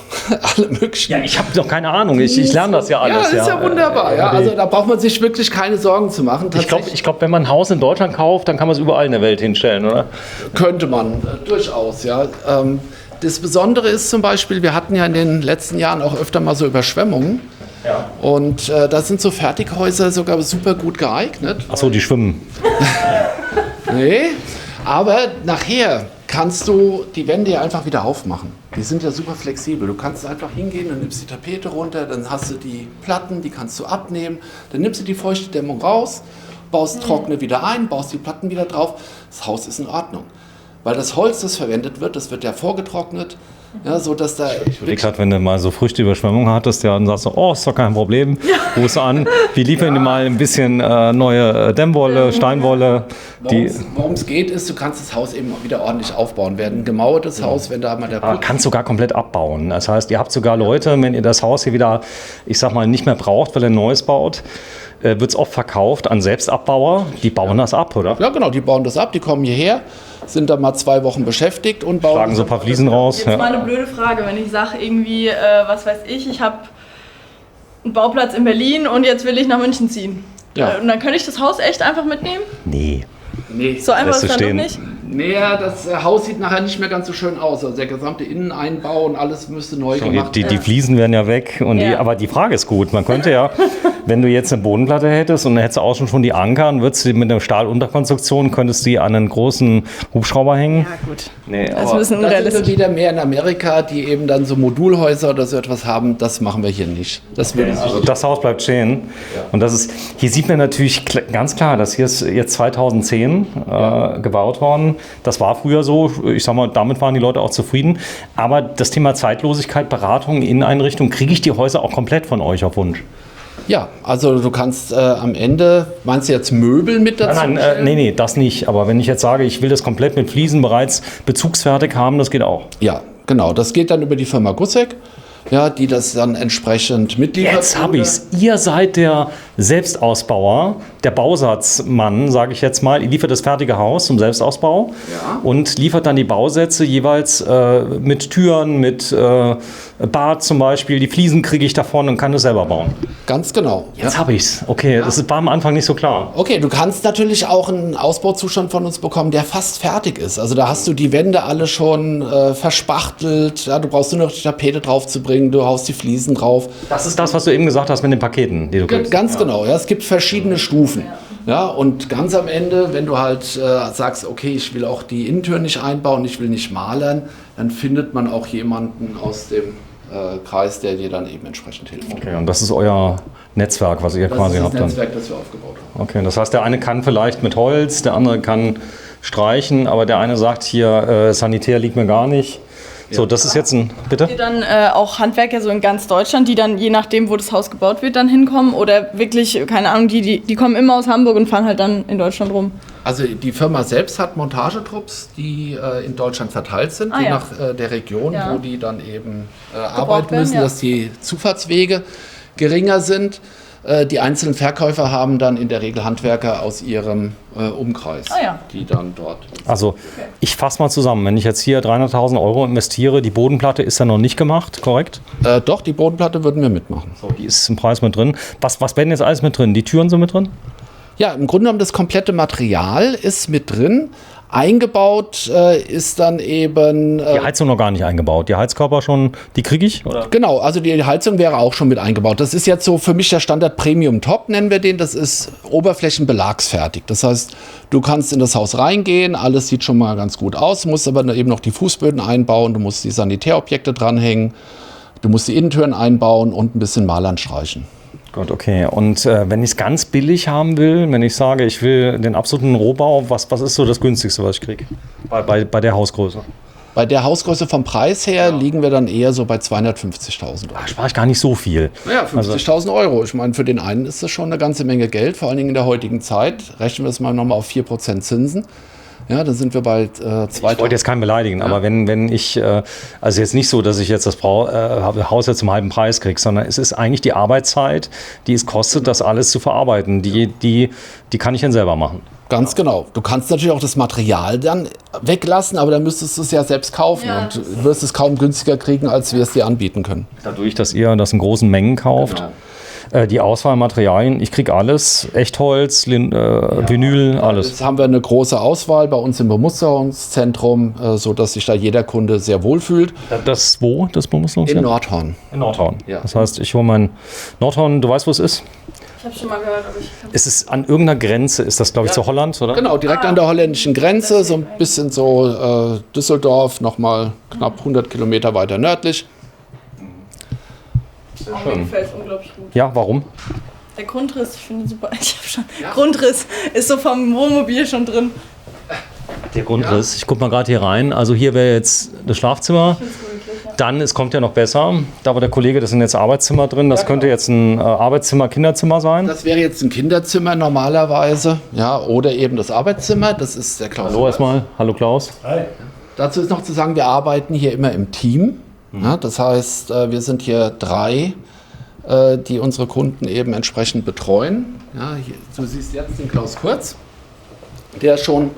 alle möglichen. Ja, ich habe doch keine Ahnung, ich lerne das ja alles. Ja, ist ja wunderbar. Ja, also da braucht man sich wirklich keine Sorgen zu machen. Ich glaube, wenn man ein Haus in Deutschland kauft, dann kann man es überall in der Welt hinstellen, oder? Könnte man, durchaus, ja. Das Besondere ist zum Beispiel, wir hatten ja in den letzten Jahren auch öfter mal so Überschwemmungen. Ja. Und da sind so Fertighäuser sogar super gut geeignet. Achso, die schwimmen. Nee, aber nachher kannst du die Wände ja einfach wieder aufmachen. Die sind ja super flexibel. Du kannst einfach hingehen, dann nimmst die Tapete runter, dann hast du die Platten, die kannst du abnehmen, dann nimmst du die feuchte Dämmung raus, baust trockene wieder ein, baust die Platten wieder drauf. Das Haus ist in Ordnung. Weil das Holz, das verwendet wird, das wird ja vorgetrocknet, ja, so dass da... Ich überlege gerade, wenn du mal so Früchteüberschwemmung hattest, ja, dann sagst du, oh, ist doch kein Problem, ruf an, wir liefern dir mal ein bisschen neue Dämmwolle, Steinwolle. Worum es geht, ist, du kannst das Haus eben wieder ordentlich aufbauen. Ein gemauertes Haus, wenn da mal der... Aber kannst sogar komplett abbauen. Das heißt, ihr habt sogar Leute, wenn ihr das Haus hier wieder, ich sag mal, nicht mehr braucht, weil ihr ein neues baut, wird es oft verkauft an Selbstabbauer, die bauen das ab, oder? Ja, genau, die bauen das ab, die kommen hierher, sind da mal 2 Wochen beschäftigt und bauen... Schlagen so ein paar Fliesen raus. Jetzt mal eine blöde Frage, wenn ich sage irgendwie, was weiß ich habe einen Bauplatz in Berlin und jetzt will ich nach München ziehen. Ja. Und dann könnte ich das Haus echt einfach mitnehmen? Nee. So einfach ist das doch nicht? Nee, das Haus sieht nachher nicht mehr ganz so schön aus. Also der gesamte Inneneinbau und alles müsste neu gemacht werden. Die Fliesen werden ja weg. Und aber die Frage ist gut. Man könnte ja, wenn du jetzt eine Bodenplatte hättest und dann hättest du außen schon die Anker und würdest du mit einer Stahlunterkonstruktion, könntest du die an einen großen Hubschrauber hängen. Ja, gut. Nee, das sind wir wieder mehr in Amerika, die eben dann so Modulhäuser oder so etwas haben. Das machen wir hier nicht. Also das Haus bleibt stehen. Ja. Und das ist, hier sieht man natürlich ganz klar, das hier ist jetzt 2010 gebaut worden. Das war früher so, ich sag mal, damit waren die Leute auch zufrieden. Aber das Thema Zeitlosigkeit, Beratung, Inneneinrichtung, kriege ich die Häuser auch komplett von euch auf Wunsch? Ja, also du kannst am Ende, meinst du jetzt Möbel mit dazu? Nee, das nicht. Aber wenn ich jetzt sage, ich will das komplett mit Fliesen bereits bezugsfertig haben, das geht auch. Ja, genau. Das geht dann über die Firma Gussek. Ja, die das dann entsprechend mitliefert. Jetzt habe ich es. Ihr seid der Selbstausbauer, der Bausatzmann, sage ich jetzt mal. Ihr liefert das fertige Haus zum Selbstausbau und liefert dann die Bausätze jeweils mit Türen, mit Bad zum Beispiel, die Fliesen kriege ich davon und kann das selber bauen. Ganz genau. Jetzt habe ich's. Okay, das war am Anfang nicht so klar. Okay, du kannst natürlich auch einen Ausbauzustand von uns bekommen, der fast fertig ist. Also da hast du die Wände alle schon verspachtelt. Ja, du brauchst nur noch die Tapete drauf zu bringen, du haust die Fliesen drauf. Das ist das, was du eben gesagt hast mit den Paketen, die du kriegst. Ganz genau, ja. Es gibt verschiedene Stufen. Ja, und ganz am Ende, wenn du halt sagst, okay, ich will auch die Innentür nicht einbauen, ich will nicht malern, dann findet man auch jemanden aus dem Kreis, der dir dann eben entsprechend hilft. Okay, und das ist euer Netzwerk, was ihr quasi habt. Das ist das Netzwerk, das wir aufgebaut haben. Okay, das heißt, der eine kann vielleicht mit Holz, der andere kann streichen, aber der eine sagt hier, Sanitär liegt mir gar nicht. So, das ist jetzt ein, bitte? Dann auch Handwerker so in ganz Deutschland, die dann je nachdem, wo das Haus gebaut wird, dann hinkommen oder wirklich, keine Ahnung, die kommen immer aus Hamburg und fahren halt dann in Deutschland rum. Also die Firma selbst hat Montagetrupps, die in Deutschland verteilt sind, je nach der Region, wo die dann eben arbeiten müssen, dass die Zufahrtswege geringer sind. Die einzelnen Verkäufer haben dann in der Regel Handwerker aus ihrem Umkreis, die dann dort... Also ich fasse mal zusammen, wenn ich jetzt hier 300.000 € investiere, die Bodenplatte ist ja noch nicht gemacht, korrekt? Doch, die Bodenplatte würden wir mitmachen. So, die ist im Preis mit drin. Was wäre denn jetzt alles mit drin? Die Türen sind mit drin? Ja, im Grunde genommen das komplette Material ist mit drin. Eingebaut ist dann eben... die Heizung noch gar nicht eingebaut. Die Heizkörper schon, die kriege ich? Oder? Genau, also die Heizung wäre auch schon mit eingebaut. Das ist jetzt so für mich der Standard Premium Top, nennen wir den. Das ist oberflächenbelagsfertig. Das heißt, du kannst in das Haus reingehen, alles sieht schon mal ganz gut aus, musst aber eben noch die Fußböden einbauen, du musst die Sanitärobjekte dranhängen, du musst die Innentüren einbauen und ein bisschen Malern streichen. Gut, okay. Und wenn ich es ganz billig haben will, wenn ich sage, ich will den absoluten Rohbau, was ist so das günstigste, was ich kriege bei der Hausgröße? Bei der Hausgröße vom Preis her liegen wir dann eher so bei 250.000 €. Da spare ich gar nicht so viel. Naja, 50.000 €. Ich meine, für den einen ist das schon eine ganze Menge Geld, vor allen Dingen in der heutigen Zeit. Rechnen wir es mal nochmal auf 4% Zinsen. Ja, dann sind wir bei 2.000. Ich wollte jetzt keinen beleidigen, aber wenn ich, also jetzt nicht so, dass ich jetzt das Haus jetzt zum halben Preis kriege, sondern es ist eigentlich die Arbeitszeit, die es kostet, das alles zu verarbeiten. Die kann ich dann selber machen. Ganz genau. Du kannst natürlich auch das Material dann weglassen, aber dann müsstest du es ja selbst kaufen und du wirst es kaum günstiger kriegen, als wir es dir anbieten können. Dadurch, dass ihr das in großen Mengen kauft. Genau. Die Auswahlmaterialien, ich kriege alles, Echtholz, Vinyl, alles. Jetzt haben wir eine große Auswahl bei uns im Bemusterungszentrum, sodass sich da jeder Kunde sehr wohl fühlt. Das wo, das Bemusterungszentrum? In Nordhorn. In Nordhorn. Ja. Das heißt, ich hole mein Nordhorn, du weißt, wo es ist? Ich habe schon mal gehört, aber es ist an irgendeiner Grenze, ist das, glaube ich, zu Holland, oder? Genau, direkt an der holländischen Grenze, so ein bisschen so Düsseldorf, nochmal knapp 100 Kilometer weiter nördlich. Mir gefällt es unglaublich gut. Ja, warum? Der Grundriss, ich finde super. Grundriss ist so vom Wohnmobil schon drin. Der Grundriss, ich gucke mal gerade hier rein. Also hier wäre jetzt das Schlafzimmer. Dann, es kommt ja noch besser, da war der Kollege, das sind jetzt Arbeitszimmer drin. Das könnte jetzt ein Arbeitszimmer, Kinderzimmer sein. Das wäre jetzt ein Kinderzimmer normalerweise. Ja, oder eben das Arbeitszimmer. Das ist der Klaus. Hallo erstmal. Hallo Klaus. Hi. Dazu ist noch zu sagen, wir arbeiten hier immer im Team. Ja, das heißt, wir sind hier 3, die unsere Kunden eben entsprechend betreuen. Ja, hier, du siehst jetzt den Klaus Kurz, der schon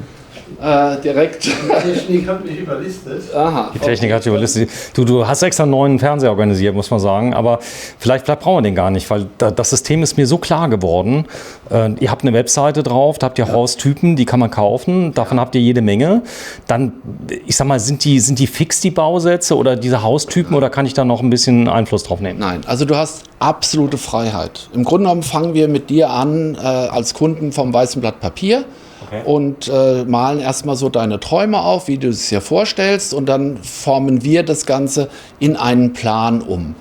direkt... Die Technik hat mich überlistet. Aha, die Technik hat dich überlistet. Du hast extra einen neuen Fernseher organisiert, muss man sagen. Aber vielleicht brauchen wir den gar nicht, weil das System ist mir so klar geworden. Ihr habt eine Webseite drauf, da habt ihr Haustypen, die kann man kaufen. Davon habt ihr jede Menge. Dann, ich sag mal, sind die fix, die Bausätze oder diese Haustypen, oder kann ich da noch ein bisschen Einfluss drauf nehmen? Nein, also du hast absolute Freiheit. Im Grunde genommen fangen wir mit dir an als Kunden vom weißen Blatt Papier. Okay. Und malen erstmal so deine Träume auf, wie du es dir vorstellst, und dann formen wir das Ganze in einen Plan um.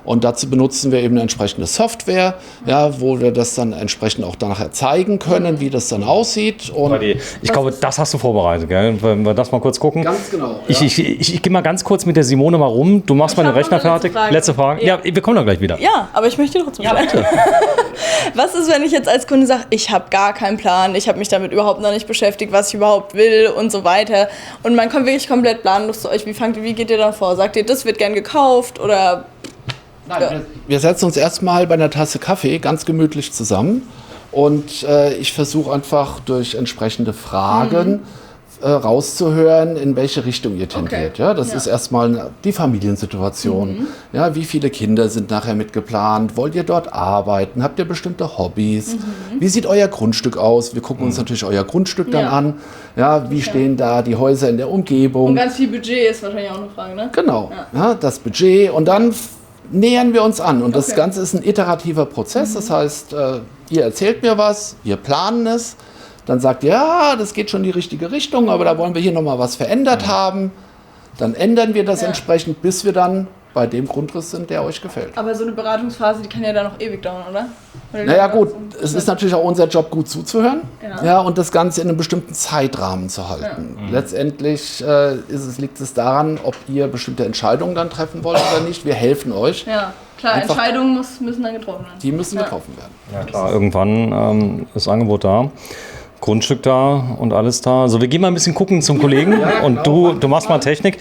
Und dazu benutzen wir eben eine entsprechende Software, ja, wo wir das dann entsprechend auch nachher zeigen können, wie das dann aussieht. Und ich glaube, das hast du vorbereitet, gell? Wenn wir das mal kurz gucken. Ganz genau. Ja. Ich gehe mal ganz kurz mit der Simone mal rum. Du machst mal den Rechner fertig. Letzte Frage. Ja, wir kommen dann gleich wieder. Ja, aber ich möchte trotzdem stellen. Was ist, wenn ich jetzt als Kunde sage, ich habe gar keinen Plan, ich habe mich damit überhaupt noch nicht beschäftigt, was ich überhaupt will und so weiter. Und man kommt wirklich komplett planlos zu euch. Wie geht ihr da vor? Sagt ihr, das wird gern gekauft oder... Nein, wir setzen uns erstmal bei einer Tasse Kaffee ganz gemütlich zusammen und ich versuche einfach durch entsprechende Fragen rauszuhören, in welche Richtung ihr tendiert. Okay. Ja, das ist erstmal die Familiensituation. Ja, wie viele Kinder sind nachher mitgeplant? Wollt ihr dort arbeiten? Habt ihr bestimmte Hobbys? Wie sieht euer Grundstück aus? Wir gucken uns natürlich euer Grundstück dann an. Ja, wie stehen da die Häuser in der Umgebung? Und ganz viel Budget ist wahrscheinlich auch eine Frage, ne? Genau, ja, das Budget. Und dann nähern wir uns an. Und das Ganze ist ein iterativer Prozess. Das heißt, ihr erzählt mir was, wir planen es. Dann sagt ihr, ja, das geht schon in die richtige Richtung, aber da wollen wir hier nochmal was verändert haben. Dann ändern wir das entsprechend, bis wir dann bei dem Grundriss sind, der euch gefällt. Aber so eine Beratungsphase, die kann ja dann noch ewig dauern, oder? Naja gut, es ist natürlich auch unser Job, gut zuzuhören, ja, und das Ganze in einem bestimmten Zeitrahmen zu halten. Letztendlich liegt es daran, ob ihr bestimmte Entscheidungen dann treffen wollt oder nicht. Wir helfen euch. Ja, klar, Einfach, Entscheidungen müssen dann getroffen werden. Die müssen getroffen werden. Ja klar, irgendwann ist das Angebot da. Grundstück da und alles da. Also wir gehen mal ein bisschen gucken zum Kollegen und du machst mal Technik.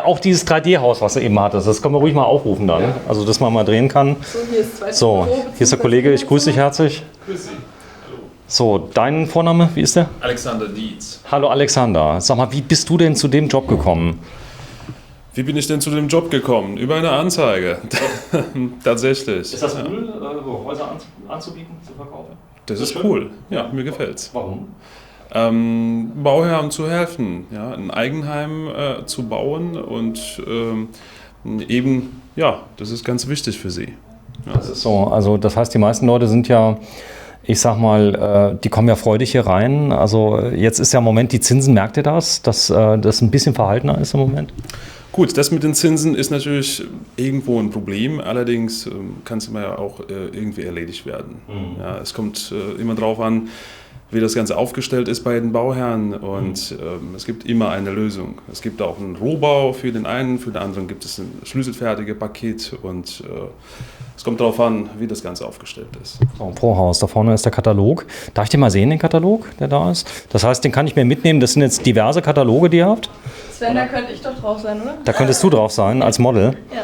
Auch dieses 3D-Haus, was du eben hattest, das können wir ruhig mal aufrufen dann. Also dass man mal drehen kann. So, hier ist der Kollege, ich grüße dich herzlich. Grüß Sie. So, dein Vorname, wie ist der? Alexander Dietz. Hallo Alexander, sag mal, wie bist du denn zu dem Job gekommen? Wie bin ich denn zu dem Job gekommen? Über eine Anzeige. Tatsächlich. Ist das cool, Häuser anzubieten, zu verkaufen? Das ist cool. Ja, mir gefällt's. Warum? Bauherren zu helfen, ja, ein Eigenheim zu bauen und eben, ja, das ist ganz wichtig für sie. Ja. Das ist so, also das heißt, die meisten Leute sind ja, ich sag mal, die kommen ja freudig hier rein. Also jetzt ist ja im Moment die Zinsen, merkt ihr das, dass das ein bisschen verhaltener ist im Moment? Gut, das mit den Zinsen ist natürlich irgendwo ein Problem, allerdings kann es immer ja auch irgendwie erledigt werden. Ja, es kommt immer darauf an, wie das Ganze aufgestellt ist bei den Bauherren und es gibt immer eine Lösung. Es gibt auch einen Rohbau für den einen, für den anderen gibt es ein schlüsselfertige Paket und es kommt darauf an, wie das Ganze aufgestellt ist. So, pro Haus, da vorne ist der Katalog. Darf ich den mal sehen, den Katalog, der da ist? Das heißt, den kann ich mir mitnehmen, das sind jetzt diverse Kataloge, die ihr habt. Sven, da könnte ich doch drauf sein, oder? Da könntest du drauf sein, als Model. Ja.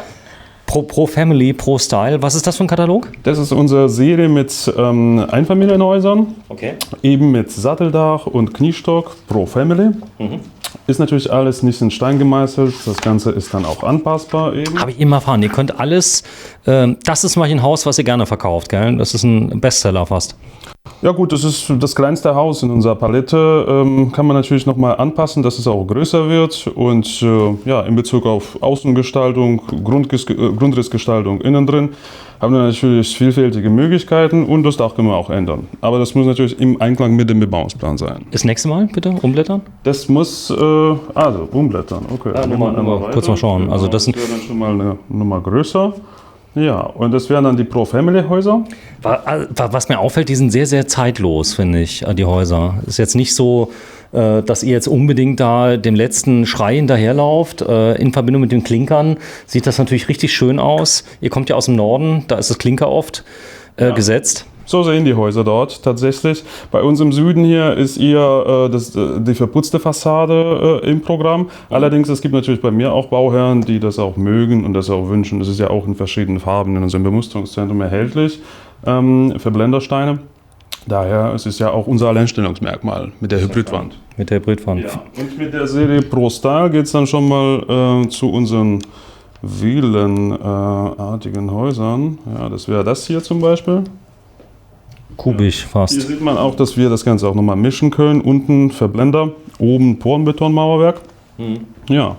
Pro Family, pro Style. Was ist das für ein Katalog? Das ist unsere Serie mit Einfamilienhäusern, Okay. eben mit Satteldach und Kniestock pro Family. Ist natürlich alles nicht in Stein gemeißelt, das Ganze ist dann auch anpassbar eben. Habe ich immer erfahren. Ihr könnt alles, das ist mal ein Haus, was ihr gerne verkauft, gell? Das ist ein Bestseller fast. Ja gut, das ist das kleinste Haus in unserer Palette, kann man natürlich nochmal anpassen, dass es auch größer wird und ja, in Bezug auf Außengestaltung, Grundrissgestaltung innen drin haben wir natürlich vielfältige Möglichkeiten und das Dach können wir auch ändern. Aber das muss natürlich im Einklang mit dem Bebauungsplan sein. Das nächste Mal bitte umblättern? Das muss, also umblättern, okay. Ja, kurz mal schauen. Also das wäre dann schon mal eine Nummer größer. Ja, und das wären dann die Pro-Family-Häuser. Was mir auffällt, die sind sehr, sehr zeitlos, finde ich, die Häuser. Ist jetzt nicht so, dass ihr jetzt unbedingt da dem letzten Schrei hinterherlauft. In Verbindung mit den Klinkern sieht das natürlich richtig schön aus. Ihr kommt ja aus dem Norden, da ist das Klinker oft gesetzt. So sehen die Häuser dort tatsächlich. Bei uns im Süden hier ist eher die verputzte Fassade im Programm. Allerdings, es gibt natürlich bei mir auch Bauherren, die das auch mögen und das auch wünschen. Das ist ja auch in verschiedenen Farben in unserem Bemusterungszentrum erhältlich für Blendersteine. Daher es ist ja auch unser Alleinstellungsmerkmal mit der Hybridwand. Mit der Hybridwand. Ja. Und mit der Serie Pro Style geht es dann schon mal zu unseren villenartigen Häusern. Ja, das wäre das hier zum Beispiel. Kubisch fast. Hier sieht man auch, dass wir das Ganze auch nochmal mischen können. Unten Verblender, oben Porenbetonmauerwerk. Ja.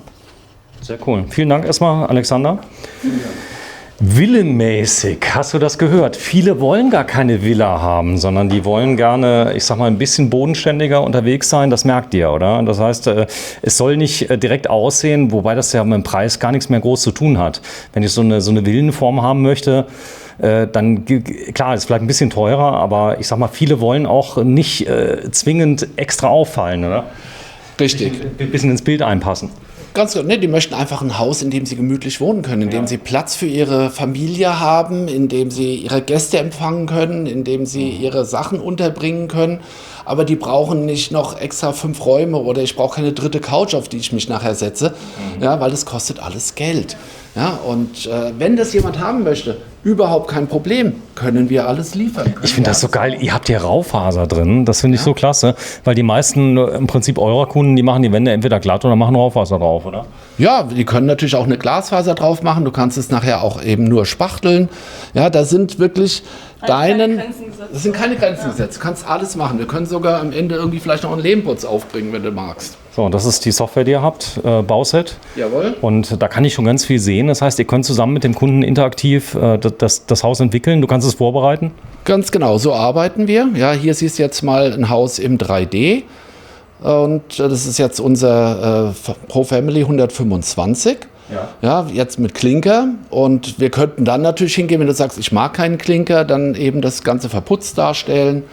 Sehr cool. Vielen Dank erstmal, Alexander. Villenmäßig, hast du das gehört? Viele wollen gar keine Villa haben, sondern die wollen gerne, ich sag mal, ein bisschen bodenständiger unterwegs sein. Das merkt ihr, oder? Das heißt, es soll nicht direkt aussehen, wobei das ja mit dem Preis gar nichts mehr groß zu tun hat. Wenn ich so eine Villenform haben möchte, dann, klar, ist vielleicht ein bisschen teurer, aber ich sag mal, viele wollen auch nicht zwingend extra auffallen, oder? Richtig. Ein bisschen ins Bild einpassen. Ganz genau. Nee, die möchten einfach ein Haus, in dem sie gemütlich wohnen können, in dem sie Platz für ihre Familie haben, in dem sie ihre Gäste empfangen können, in dem sie ihre Sachen unterbringen können. Aber die brauchen nicht noch extra 5 Räume oder ich brauche keine dritte Couch, auf die ich mich nachher setze, ja, weil das kostet alles Geld. Ja, und wenn das jemand haben möchte, überhaupt kein Problem, können wir alles liefern. Ich finde das so geil. Ihr habt hier Raufaser drin. Das finde ich so klasse, weil die meisten im Prinzip eurer Kunden, die machen die Wände entweder glatt oder machen Raufaser drauf, oder? Ja, die können natürlich auch eine Glasfaser drauf machen. Du kannst es nachher auch eben nur spachteln. Ja, da sind wirklich das sind keine Grenzen gesetzt. Du kannst alles machen. Wir können sogar am Ende irgendwie vielleicht noch einen Lehmputz aufbringen, wenn du magst. So, das ist die Software, die ihr habt, Bauset. Jawohl. Und da kann ich schon ganz viel sehen. Das heißt, ihr könnt zusammen mit dem Kunden interaktiv das Haus entwickeln. Du kannst es vorbereiten. Ganz genau, so arbeiten wir. Ja, hier siehst du jetzt mal ein Haus im 3D. Und das ist jetzt unser Pro Family 125. Ja, jetzt mit Klinker. Und wir könnten dann natürlich hingehen, wenn du sagst, ich mag keinen Klinker, dann eben das Ganze verputzt darstellen.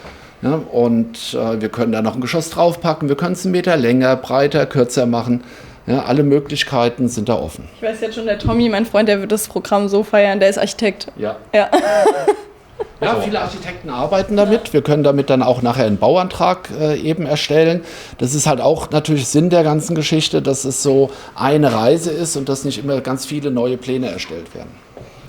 Ja, und wir können da noch ein Geschoss draufpacken. Wir können es 1 Meter länger, breiter, kürzer machen. Ja, alle Möglichkeiten sind da offen. Ich weiß jetzt schon, der Tommy, mein Freund, der wird das Programm so feiern, der ist Architekt. Ja. Ja. Ja, viele Architekten arbeiten damit. Wir können damit dann auch nachher einen Bauantrag eben erstellen. Das ist halt auch natürlich Sinn der ganzen Geschichte, dass es so eine Reise ist und dass nicht immer ganz viele neue Pläne erstellt werden.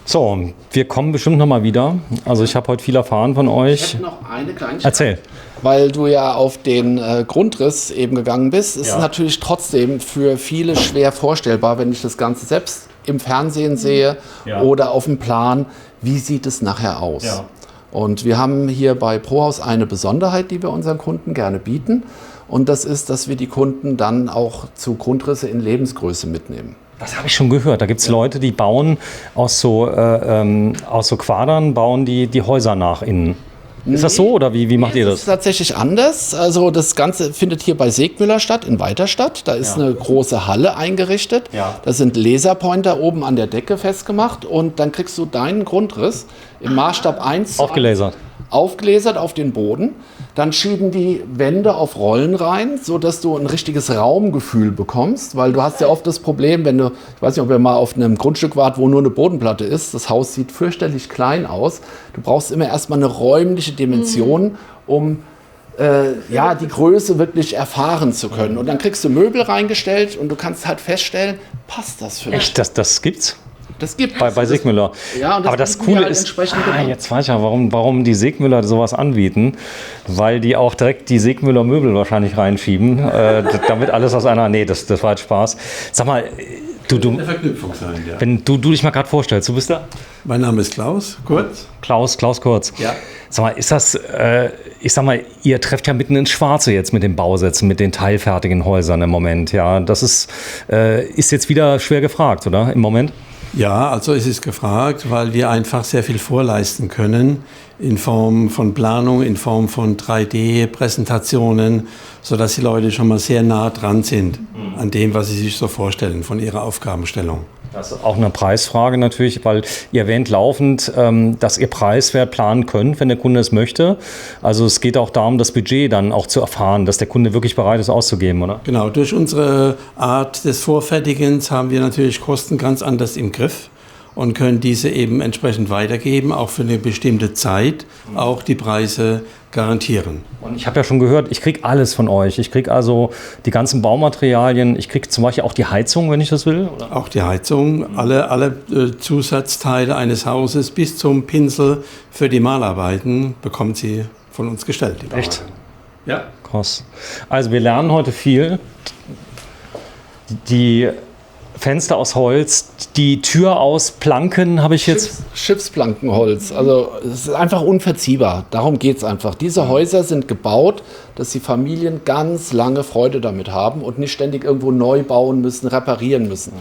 So, wir kommen bestimmt noch mal wieder. Also ich habe heute viel erfahren von euch. Ich hätte noch eine Kleinigkeit. Erzähl. Weil du ja auf den Grundriss eben gegangen bist, ist natürlich trotzdem für viele schwer vorstellbar, wenn ich das Ganze selbst im Fernsehen sehe oder auf dem Plan, wie sieht es nachher aus. Ja. Und wir haben hier bei ProHaus eine Besonderheit, die wir unseren Kunden gerne bieten. Und das ist, dass wir die Kunden dann auch zu Grundrisse in Lebensgröße mitnehmen. Das habe ich schon gehört. Da gibt es Leute, die bauen aus so Quadern, bauen die Häuser nach innen. Ist das so oder wie macht ihr das? Das ist tatsächlich anders. Also das Ganze findet hier bei Segmüller statt, in Weiterstadt. Da ist eine große Halle eingerichtet. Ja. Da sind Laserpointer oben an der Decke festgemacht und dann kriegst du deinen Grundriss im Maßstab 1 aufgelasert auf den Boden. Dann schieben die Wände auf Rollen rein, sodass du ein richtiges Raumgefühl bekommst, weil du hast ja oft das Problem, wenn du, ich weiß nicht, ob ihr mal auf einem Grundstück wart, wo nur eine Bodenplatte ist, das Haus sieht fürchterlich klein aus. Du brauchst immer erstmal eine räumliche Dimension, um die Größe wirklich erfahren zu können. Und dann kriegst du Möbel reingestellt und du kannst halt feststellen, passt das für mich? Echt, das gibt's? Das gibt bei Segmüller. Ja, und aber das Coole ist, jetzt weiß ich ja, warum die Segmüller sowas anbieten, weil die auch direkt die Segmüller Möbel wahrscheinlich reinschieben, damit alles aus einer, das war jetzt Spaß. Sag mal, du eine Verknüpfung sein, ja. Wenn du dich mal gerade vorstellst, du bist da? Mein Name ist Klaus Kurz. Klaus Kurz. Ja. Sag mal, ist das, ich sag mal, ihr trefft ja mitten ins Schwarze jetzt mit den Bausätzen, mit den teilfertigen Häusern im Moment, ja. Das ist jetzt wieder schwer gefragt, oder, im Moment? Ja, also es ist gefragt, weil wir einfach sehr viel vorleisten können in Form von Planung, in Form von 3D-Präsentationen, sodass die Leute schon mal sehr nah dran sind an dem, was sie sich so vorstellen von ihrer Aufgabenstellung. Das ist auch eine Preisfrage natürlich, weil ihr erwähnt laufend, dass ihr preiswert planen könnt, wenn der Kunde es möchte. Also es geht auch darum, das Budget dann auch zu erfahren, dass der Kunde wirklich bereit ist auszugeben, oder? Genau, durch unsere Art des Vorfertigens haben wir natürlich Kosten ganz anders im Griff und können diese eben entsprechend weitergeben, auch für eine bestimmte Zeit, auch die Preise garantieren. Und ich habe ja schon gehört, ich kriege alles von euch. Ich kriege also die ganzen Baumaterialien, ich kriege zum Beispiel auch die Heizung, wenn ich das will, oder? Auch die Heizung, alle Zusatzteile eines Hauses bis zum Pinsel für die Malarbeiten bekommt sie von uns gestellt. Echt? Ja. Krass. Also wir lernen heute viel. Die Fenster aus Holz, die Tür aus Planken habe ich jetzt. Schiffsplankenholz. Also es ist einfach unverziehbar. Darum geht es einfach. Diese Häuser sind gebaut, dass die Familien ganz lange Freude damit haben und nicht ständig irgendwo neu bauen müssen, reparieren müssen.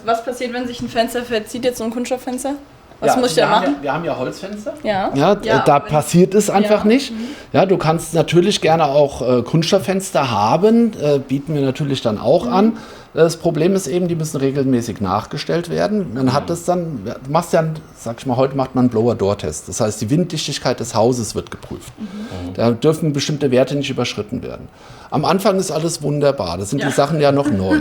Was passiert, wenn sich ein Fenster verzieht, jetzt so ein Kunststofffenster? Was muss ich da machen? Wir haben ja Holzfenster. Ja, da passiert es einfach nicht. Ja, du kannst natürlich gerne auch Kunststofffenster haben, bieten wir natürlich dann auch an. Das Problem ist eben, die müssen regelmäßig nachgestellt werden. Man hat das dann, du machst ja, sag ich mal, heute macht man einen Blower-Door-Test. Das heißt, die Winddichtigkeit des Hauses wird geprüft. Da dürfen bestimmte Werte nicht überschritten werden. Am Anfang ist alles wunderbar, da sind die Sachen ja noch neu.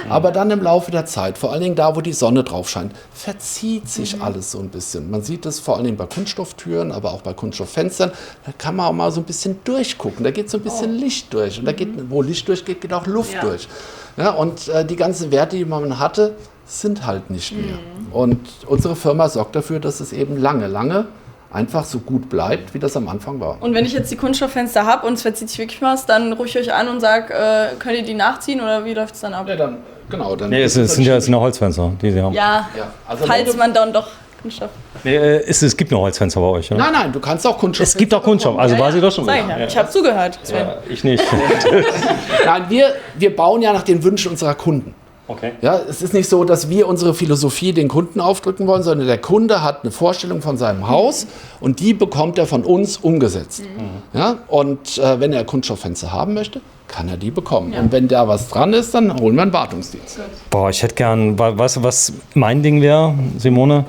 Aber dann im Laufe der Zeit, vor allen Dingen da, wo die Sonne drauf scheint, verzieht sich alles so ein bisschen. Man sieht es vor allen Dingen bei Kunststofftüren, aber auch bei Kunststofffenstern. Da kann man auch mal so ein bisschen durchgucken. Da geht so ein bisschen Licht durch. Und da geht, wo Licht durchgeht, geht auch Luft durch. Ja, und die ganzen Werte, die man hatte, sind halt nicht mehr. Und unsere Firma sorgt dafür, dass es eben lange einfach so gut bleibt, wie das am Anfang war. Und wenn ich jetzt die Kunststofffenster habe und es verzieht sich wirklich was, dann rufe ich euch an und sage, könnt ihr die nachziehen oder wie läuft es dann ab? Ja, dann, genau. Dann Nee, es sind ja Holzfenster, die sie haben. Ja, also falls man dann doch Kunststoff... Nee, es gibt nur Holzfenster bei euch, oder? Nein, du kannst auch Kunststoff. Es gibt auch Kunststoff, also war sie doch schon Sag ich, wieder. ja. Ich habe zugehört. Sven. Ja, ich nicht. Nein, wir bauen ja nach den Wünschen unserer Kunden. Okay. Ja, es ist nicht so, dass wir unsere Philosophie den Kunden aufdrücken wollen, sondern der Kunde hat eine Vorstellung von seinem Haus und die bekommt er von uns umgesetzt. Ja, und wenn er Kunststofffenster haben möchte, kann er die bekommen. Und wenn da was dran ist, dann holen wir einen Wartungsdienst. Boah, ich hätte gern, weißt du, was mein Ding wäre, Simone?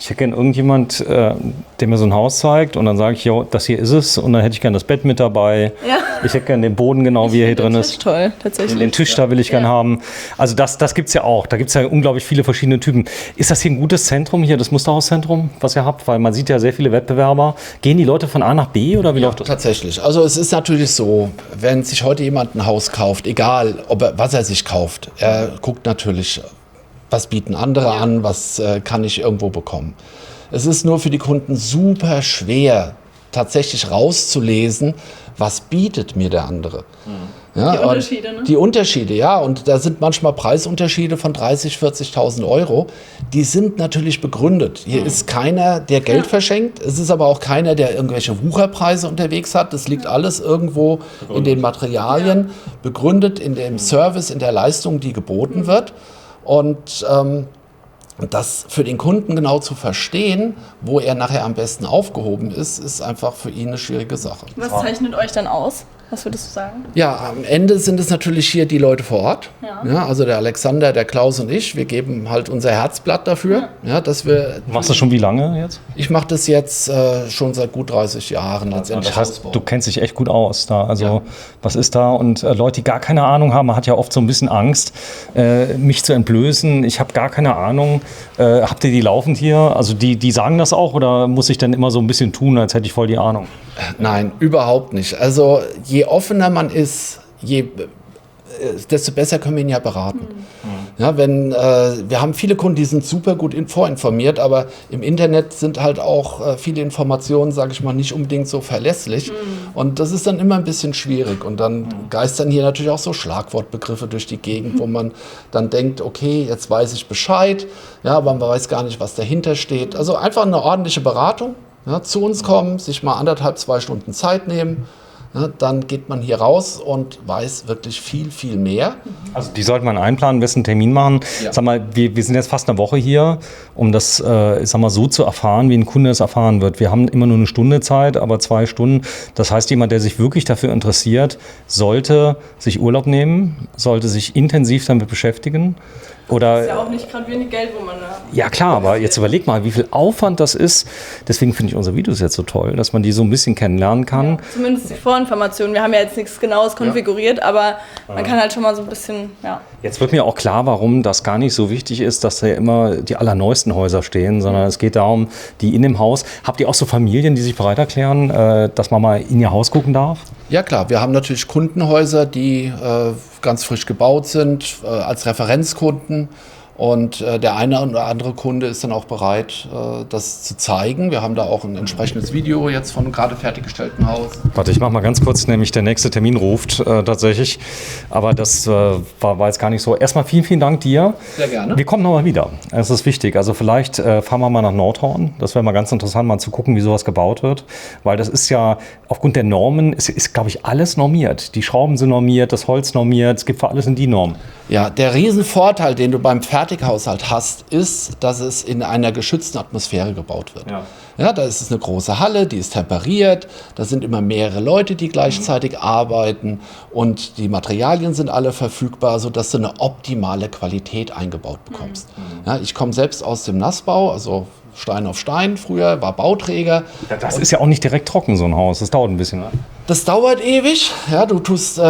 Ich hätte gern irgendjemand, der mir so ein Haus zeigt und dann sage ich, jo, das hier ist es und dann hätte ich gern das Bett mit dabei. Ja. Ich hätte gern den Boden genau, wie er hier drin Den ist. Tisch toll, tatsächlich. Den Tisch da will ich gern haben. Also das gibt es ja auch. Da gibt es ja unglaublich viele verschiedene Typen. Ist das hier ein gutes Zentrum hier, das Musterhauszentrum, was ihr habt? Weil man sieht ja sehr viele Wettbewerber. Gehen die Leute von A nach B oder wie läuft das? Tatsächlich. Also es ist natürlich so, wenn sich heute jemand ein Haus kauft, egal was er sich kauft, er guckt natürlich, was bieten andere an, was kann ich irgendwo bekommen. Es ist nur für die Kunden super schwer, tatsächlich rauszulesen, was bietet mir der andere. Ja, Die Unterschiede, ne? Die Unterschiede, ja. Und da sind manchmal Preisunterschiede von 30.000, 40.000 Euro. Die sind natürlich begründet. Hier ist keiner, der Geld verschenkt. Es ist aber auch keiner, der irgendwelche Wucherpreise unterwegs hat. Das liegt alles irgendwo in den Materialien, begründet in dem Service, in der Leistung, die geboten wird. Und das für den Kunden genau zu verstehen, wo er nachher am besten aufgehoben ist, ist einfach für ihn eine schwierige Sache. Was zeichnet euch dann aus? Was würdest du sagen? Ja, am Ende sind es natürlich hier die Leute vor Ort. Ja, also der Alexander, der Klaus und ich, wir geben halt unser Herzblatt dafür, ja, dass wir. Du machst das schon wie lange jetzt? Ich mache das jetzt schon seit gut 30 Jahren letztendlich. Das heißt, Hausbau. du kennst dich echt gut aus da. Also Ja. was ist da? Und Leute, die gar keine Ahnung haben, man hat ja oft so ein bisschen Angst, mich zu entblößen. Ich habe gar keine Ahnung. Habt ihr die laufend hier? Also die sagen das auch oder muss ich dann immer so ein bisschen tun, als hätte ich voll die Ahnung? Nein, überhaupt nicht. Also je offener man ist, desto besser können wir ihn ja beraten. Ja, wir haben viele Kunden, die sind super gut vorinformiert, aber im Internet sind halt auch viele Informationen, sage ich mal, nicht unbedingt so verlässlich. Und das ist dann immer ein bisschen schwierig. Und dann geistern hier natürlich auch so Schlagwortbegriffe durch die Gegend, wo man dann denkt, okay, jetzt weiß ich Bescheid, ja, aber man weiß gar nicht, was dahinter steht. Also einfach eine ordentliche Beratung. Ja, zu uns kommen, sich mal 1,5, 2 Stunden Zeit nehmen, ja, dann geht man hier raus und weiß wirklich viel, viel mehr. Also die sollte man einplanen, besten Termin machen. Ja. Sag mal, wir sind jetzt fast eine Woche hier, um das ich sag mal, so zu erfahren, wie ein Kunde es erfahren wird. Wir haben immer nur eine Stunde Zeit, aber 2 Stunden. Das heißt, jemand, der sich wirklich dafür interessiert, sollte sich Urlaub nehmen, sollte sich intensiv damit beschäftigen. Oder, Ist ja auch nicht gerade wenig Geld, wo man da... ja klar, aber jetzt überleg mal, wie viel Aufwand das ist. Deswegen finde ich unsere Videos jetzt so toll, dass man die so ein bisschen kennenlernen kann. Zumindest die Vorinformationen. Wir haben ja jetzt nichts Genaues konfiguriert, aber man kann halt schon mal so ein bisschen, ja. Jetzt wird mir auch klar, warum das gar nicht so wichtig ist, dass da immer die allerneuesten Häuser stehen, sondern es geht darum, die in dem Haus. Habt ihr auch so Familien, die sich bereit erklären, dass man mal in ihr Haus gucken darf? Ja klar, wir haben natürlich Kundenhäuser, die ganz frisch gebaut sind, als Referenzkunden. Und der eine oder andere Kunde ist dann auch bereit, das zu zeigen. Wir haben da auch ein entsprechendes Video jetzt von einem gerade fertiggestellten Haus. Warte, ich mache mal ganz kurz, nämlich der nächste Termin ruft tatsächlich. Aber das war jetzt gar nicht so. Erstmal vielen, vielen Dank dir. Sehr gerne. Wir kommen nochmal wieder. Das ist wichtig. Also vielleicht fahren wir mal nach Nordhorn. Das wäre mal ganz interessant, mal zu gucken, wie sowas gebaut wird. Weil das ist ja aufgrund der Normen, ist glaube ich, alles normiert. Die Schrauben sind normiert, das Holz normiert. Es gibt für alles in die Norm. Ja, der Riesenvorteil, den du beim Fertighaushalt hast, ist, dass es in einer geschützten Atmosphäre gebaut wird. Ja, da ist es eine große Halle, die ist temperiert, da sind immer mehrere Leute, die gleichzeitig arbeiten und die Materialien sind alle verfügbar, sodass du eine optimale Qualität eingebaut bekommst. Ja, ich komme selbst aus dem Nassbau, also Stein auf Stein früher, war Bauträger. Das ist ja auch nicht direkt trocken, so ein Haus. Das dauert ein bisschen. Ne? Das dauert ewig. Ja, du tust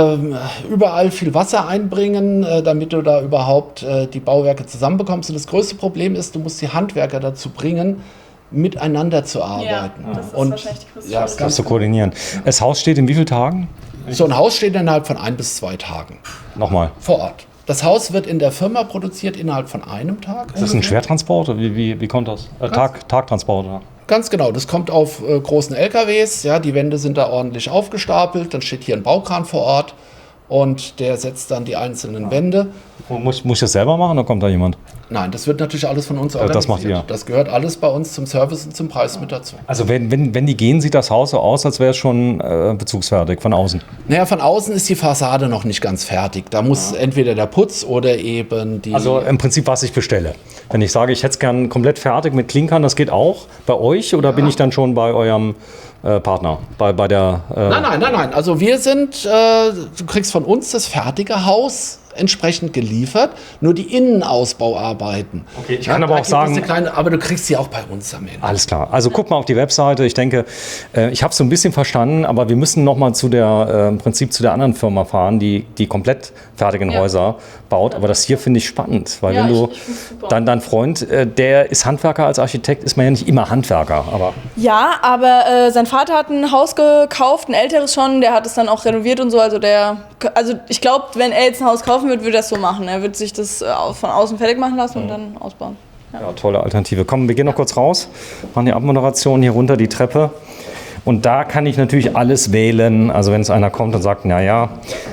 überall viel Wasser einbringen, damit du da überhaupt die Bauwerke zusammenbekommst. Und das größte Problem ist, du musst die Handwerker dazu bringen, miteinander zu arbeiten. Ja, das ist und wahrscheinlich die größte ja, Das zu koordinieren. Das Haus steht in wie vielen Tagen? so ein Haus steht innerhalb von 1 bis 2 Tagen Nochmal. vor Ort. Das Haus wird in der Firma produziert innerhalb von einem Tag. Ist das ein Schwertransport? Wie kommt das? Tagtransport, oder? Ganz genau, das kommt auf großen LKWs. Ja, die Wände sind da ordentlich aufgestapelt. Dann steht hier ein Baukran vor Ort und der setzt dann die einzelnen Wände. Muss ich das selber machen oder kommt da jemand? Nein, das wird natürlich alles von uns organisiert. Das macht ihr? Das gehört alles bei uns zum Service und zum Preis mit dazu. Also wenn die gehen, sieht das Haus so aus, als wäre es schon bezugsfertig von außen. Naja, von außen ist die Fassade noch nicht ganz fertig. Da muss entweder der Putz oder eben die... Also im Prinzip, was ich bestelle. Wenn ich sage, ich hätte es gern komplett fertig mit Klinkern, das geht auch bei euch oder bin ich dann schon bei eurem Partner? Bei der... Nein. Also wir sind, du kriegst von uns das fertige Haus entsprechend geliefert, nur die Innenausbauarbeiten. Okay, ich kann aber auch sagen... aber du kriegst sie auch bei uns am Ende. Alles klar. Also guck mal auf die Webseite. Ich denke, ich habe es so ein bisschen verstanden, aber wir müssen noch mal zu der Prinzip zu der anderen Firma fahren, die komplett fertigen Häuser baut. Aber das hier finde ich spannend, weil wenn du dein Freund, der ist Handwerker als Architekt, ist man ja nicht immer Handwerker. Aber ja, aber sein Vater hat ein Haus gekauft, ein älteres schon, der hat es dann auch renoviert und so. Also ich glaube, wenn er jetzt ein Haus kaufen würde er das so machen. Er wird sich das von außen fertig machen lassen und dann ausbauen. Ja, tolle Alternative. Komm, wir gehen noch kurz raus, machen die Abmoderation hier runter die Treppe. Und da kann ich natürlich alles wählen. Also wenn es einer kommt und sagt, naja...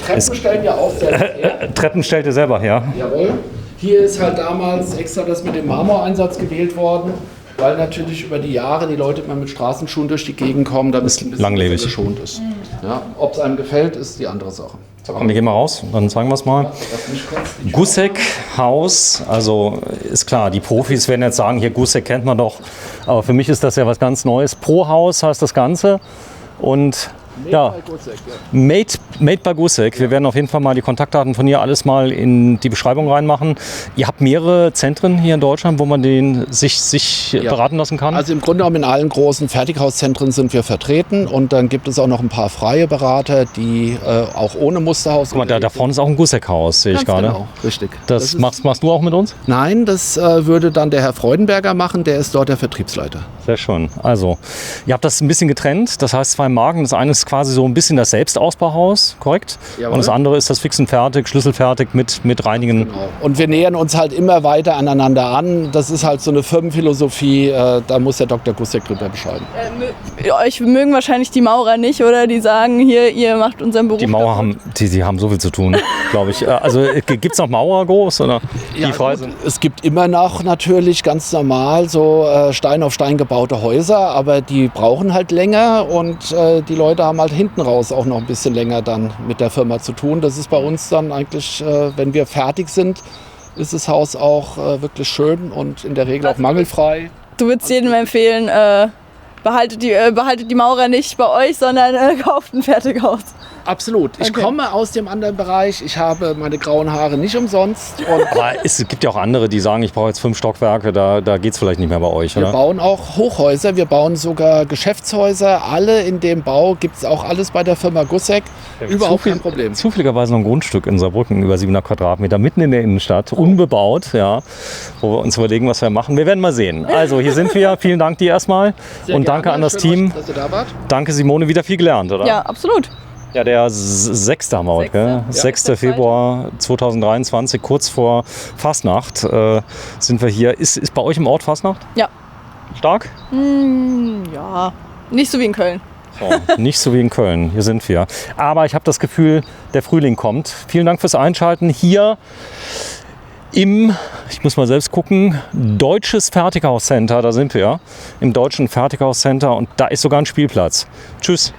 Treppen stellen ja auch selber her. Treppen stellt ihr selber her? Jawohl. Hier ist halt damals extra das mit dem Marmoreinsatz gewählt worden, weil natürlich über die Jahre die Leute immer mit Straßenschuhen durch die Gegend kommen, damit es ein bisschen langlebig geschont ist. Ja, ob es einem gefällt, ist die andere Sache. So, komm, wir gehen mal raus, dann zeigen wir es mal. Gussek Haus, also ist klar, die Profis werden jetzt sagen, hier Gussek kennt man doch, aber für mich ist das ja was ganz Neues. Pro Haus heißt das Ganze und Made by Gussek. Wir werden auf jeden Fall mal die Kontaktdaten von ihr alles mal in die Beschreibung reinmachen. Ihr habt mehrere Zentren hier in Deutschland, wo man sich beraten lassen kann? Also im Grunde genommen in allen großen Fertighauszentren sind wir vertreten und dann gibt es auch noch ein paar freie Berater, die auch ohne Musterhaus... Guck mal, da vorne ist auch ein Gussek-Haus, sehe ich gerade. Genau, richtig. Das machst du auch mit uns? Nein, das würde dann der Herr Freudenberger machen, der ist dort der Vertriebsleiter. Sehr schön. Also, ihr habt das ein bisschen getrennt, das heißt 2 Marken. Das eine ist quasi so ein bisschen das Selbstausbauhaus, korrekt? Jawohl. Und das andere ist das fix und fertig, schlüsselfertig mit Reinigen. Genau. Und wir nähern uns halt immer weiter aneinander an. Das ist halt so eine Firmenphilosophie, da muss der Dr. Gussek drüber bescheiden. Euch mögen wahrscheinlich die Maurer nicht, oder? Die sagen, hier, ihr macht unseren Beruf. Die Maurer haben so viel zu tun, glaube ich. Also gibt es noch Maurer groß? Oder ja, es gibt immer noch natürlich ganz normal so Stein auf Stein gebaute Häuser, aber die brauchen halt länger und die Leute haben halt hinten raus auch noch ein bisschen länger dann mit der Firma zu tun. Das ist bei uns dann eigentlich, wenn wir fertig sind, ist das Haus auch wirklich schön und in der Regel auch mangelfrei. Du würdest jedem empfehlen, behaltet die Maurer nicht bei euch, sondern kauft ein Fertighaus. Absolut. Ich komme aus dem anderen Bereich. Ich habe meine grauen Haare nicht umsonst. Aber es gibt ja auch andere, die sagen, ich brauche jetzt 5 Stockwerke. Da geht es vielleicht nicht mehr bei euch, oder? Wir bauen auch Hochhäuser. Wir bauen sogar Geschäftshäuser. Alle in dem Bau gibt es auch alles bei der Firma Gussek. Überhaupt kein Problem. Zufälligerweise noch ein Grundstück in Saarbrücken, über 700 Quadratmeter, mitten in der Innenstadt, unbebaut, ja, wo wir uns überlegen, was wir machen. Wir werden mal sehen. Also, hier sind wir. Vielen Dank dir erstmal. Sehr und gerne. Danke an das Team. Dass ihr da wart. Danke, Simone. Wieder viel gelernt, oder? Ja, absolut. Ja, der 6. haben wir heute, gell? 6. Februar 2023, kurz vor Fastnacht sind wir hier. Ist bei euch im Ort Fastnacht? Ja. Stark? Ja, nicht so wie in Köln. So, nicht so wie in Köln, hier sind wir. Aber ich habe das Gefühl, der Frühling kommt. Vielen Dank fürs Einschalten hier im, ich muss mal selbst gucken, Deutsches Fertighauscenter, da sind wir, im Deutschen Fertighauscenter und da ist sogar ein Spielplatz. Tschüss.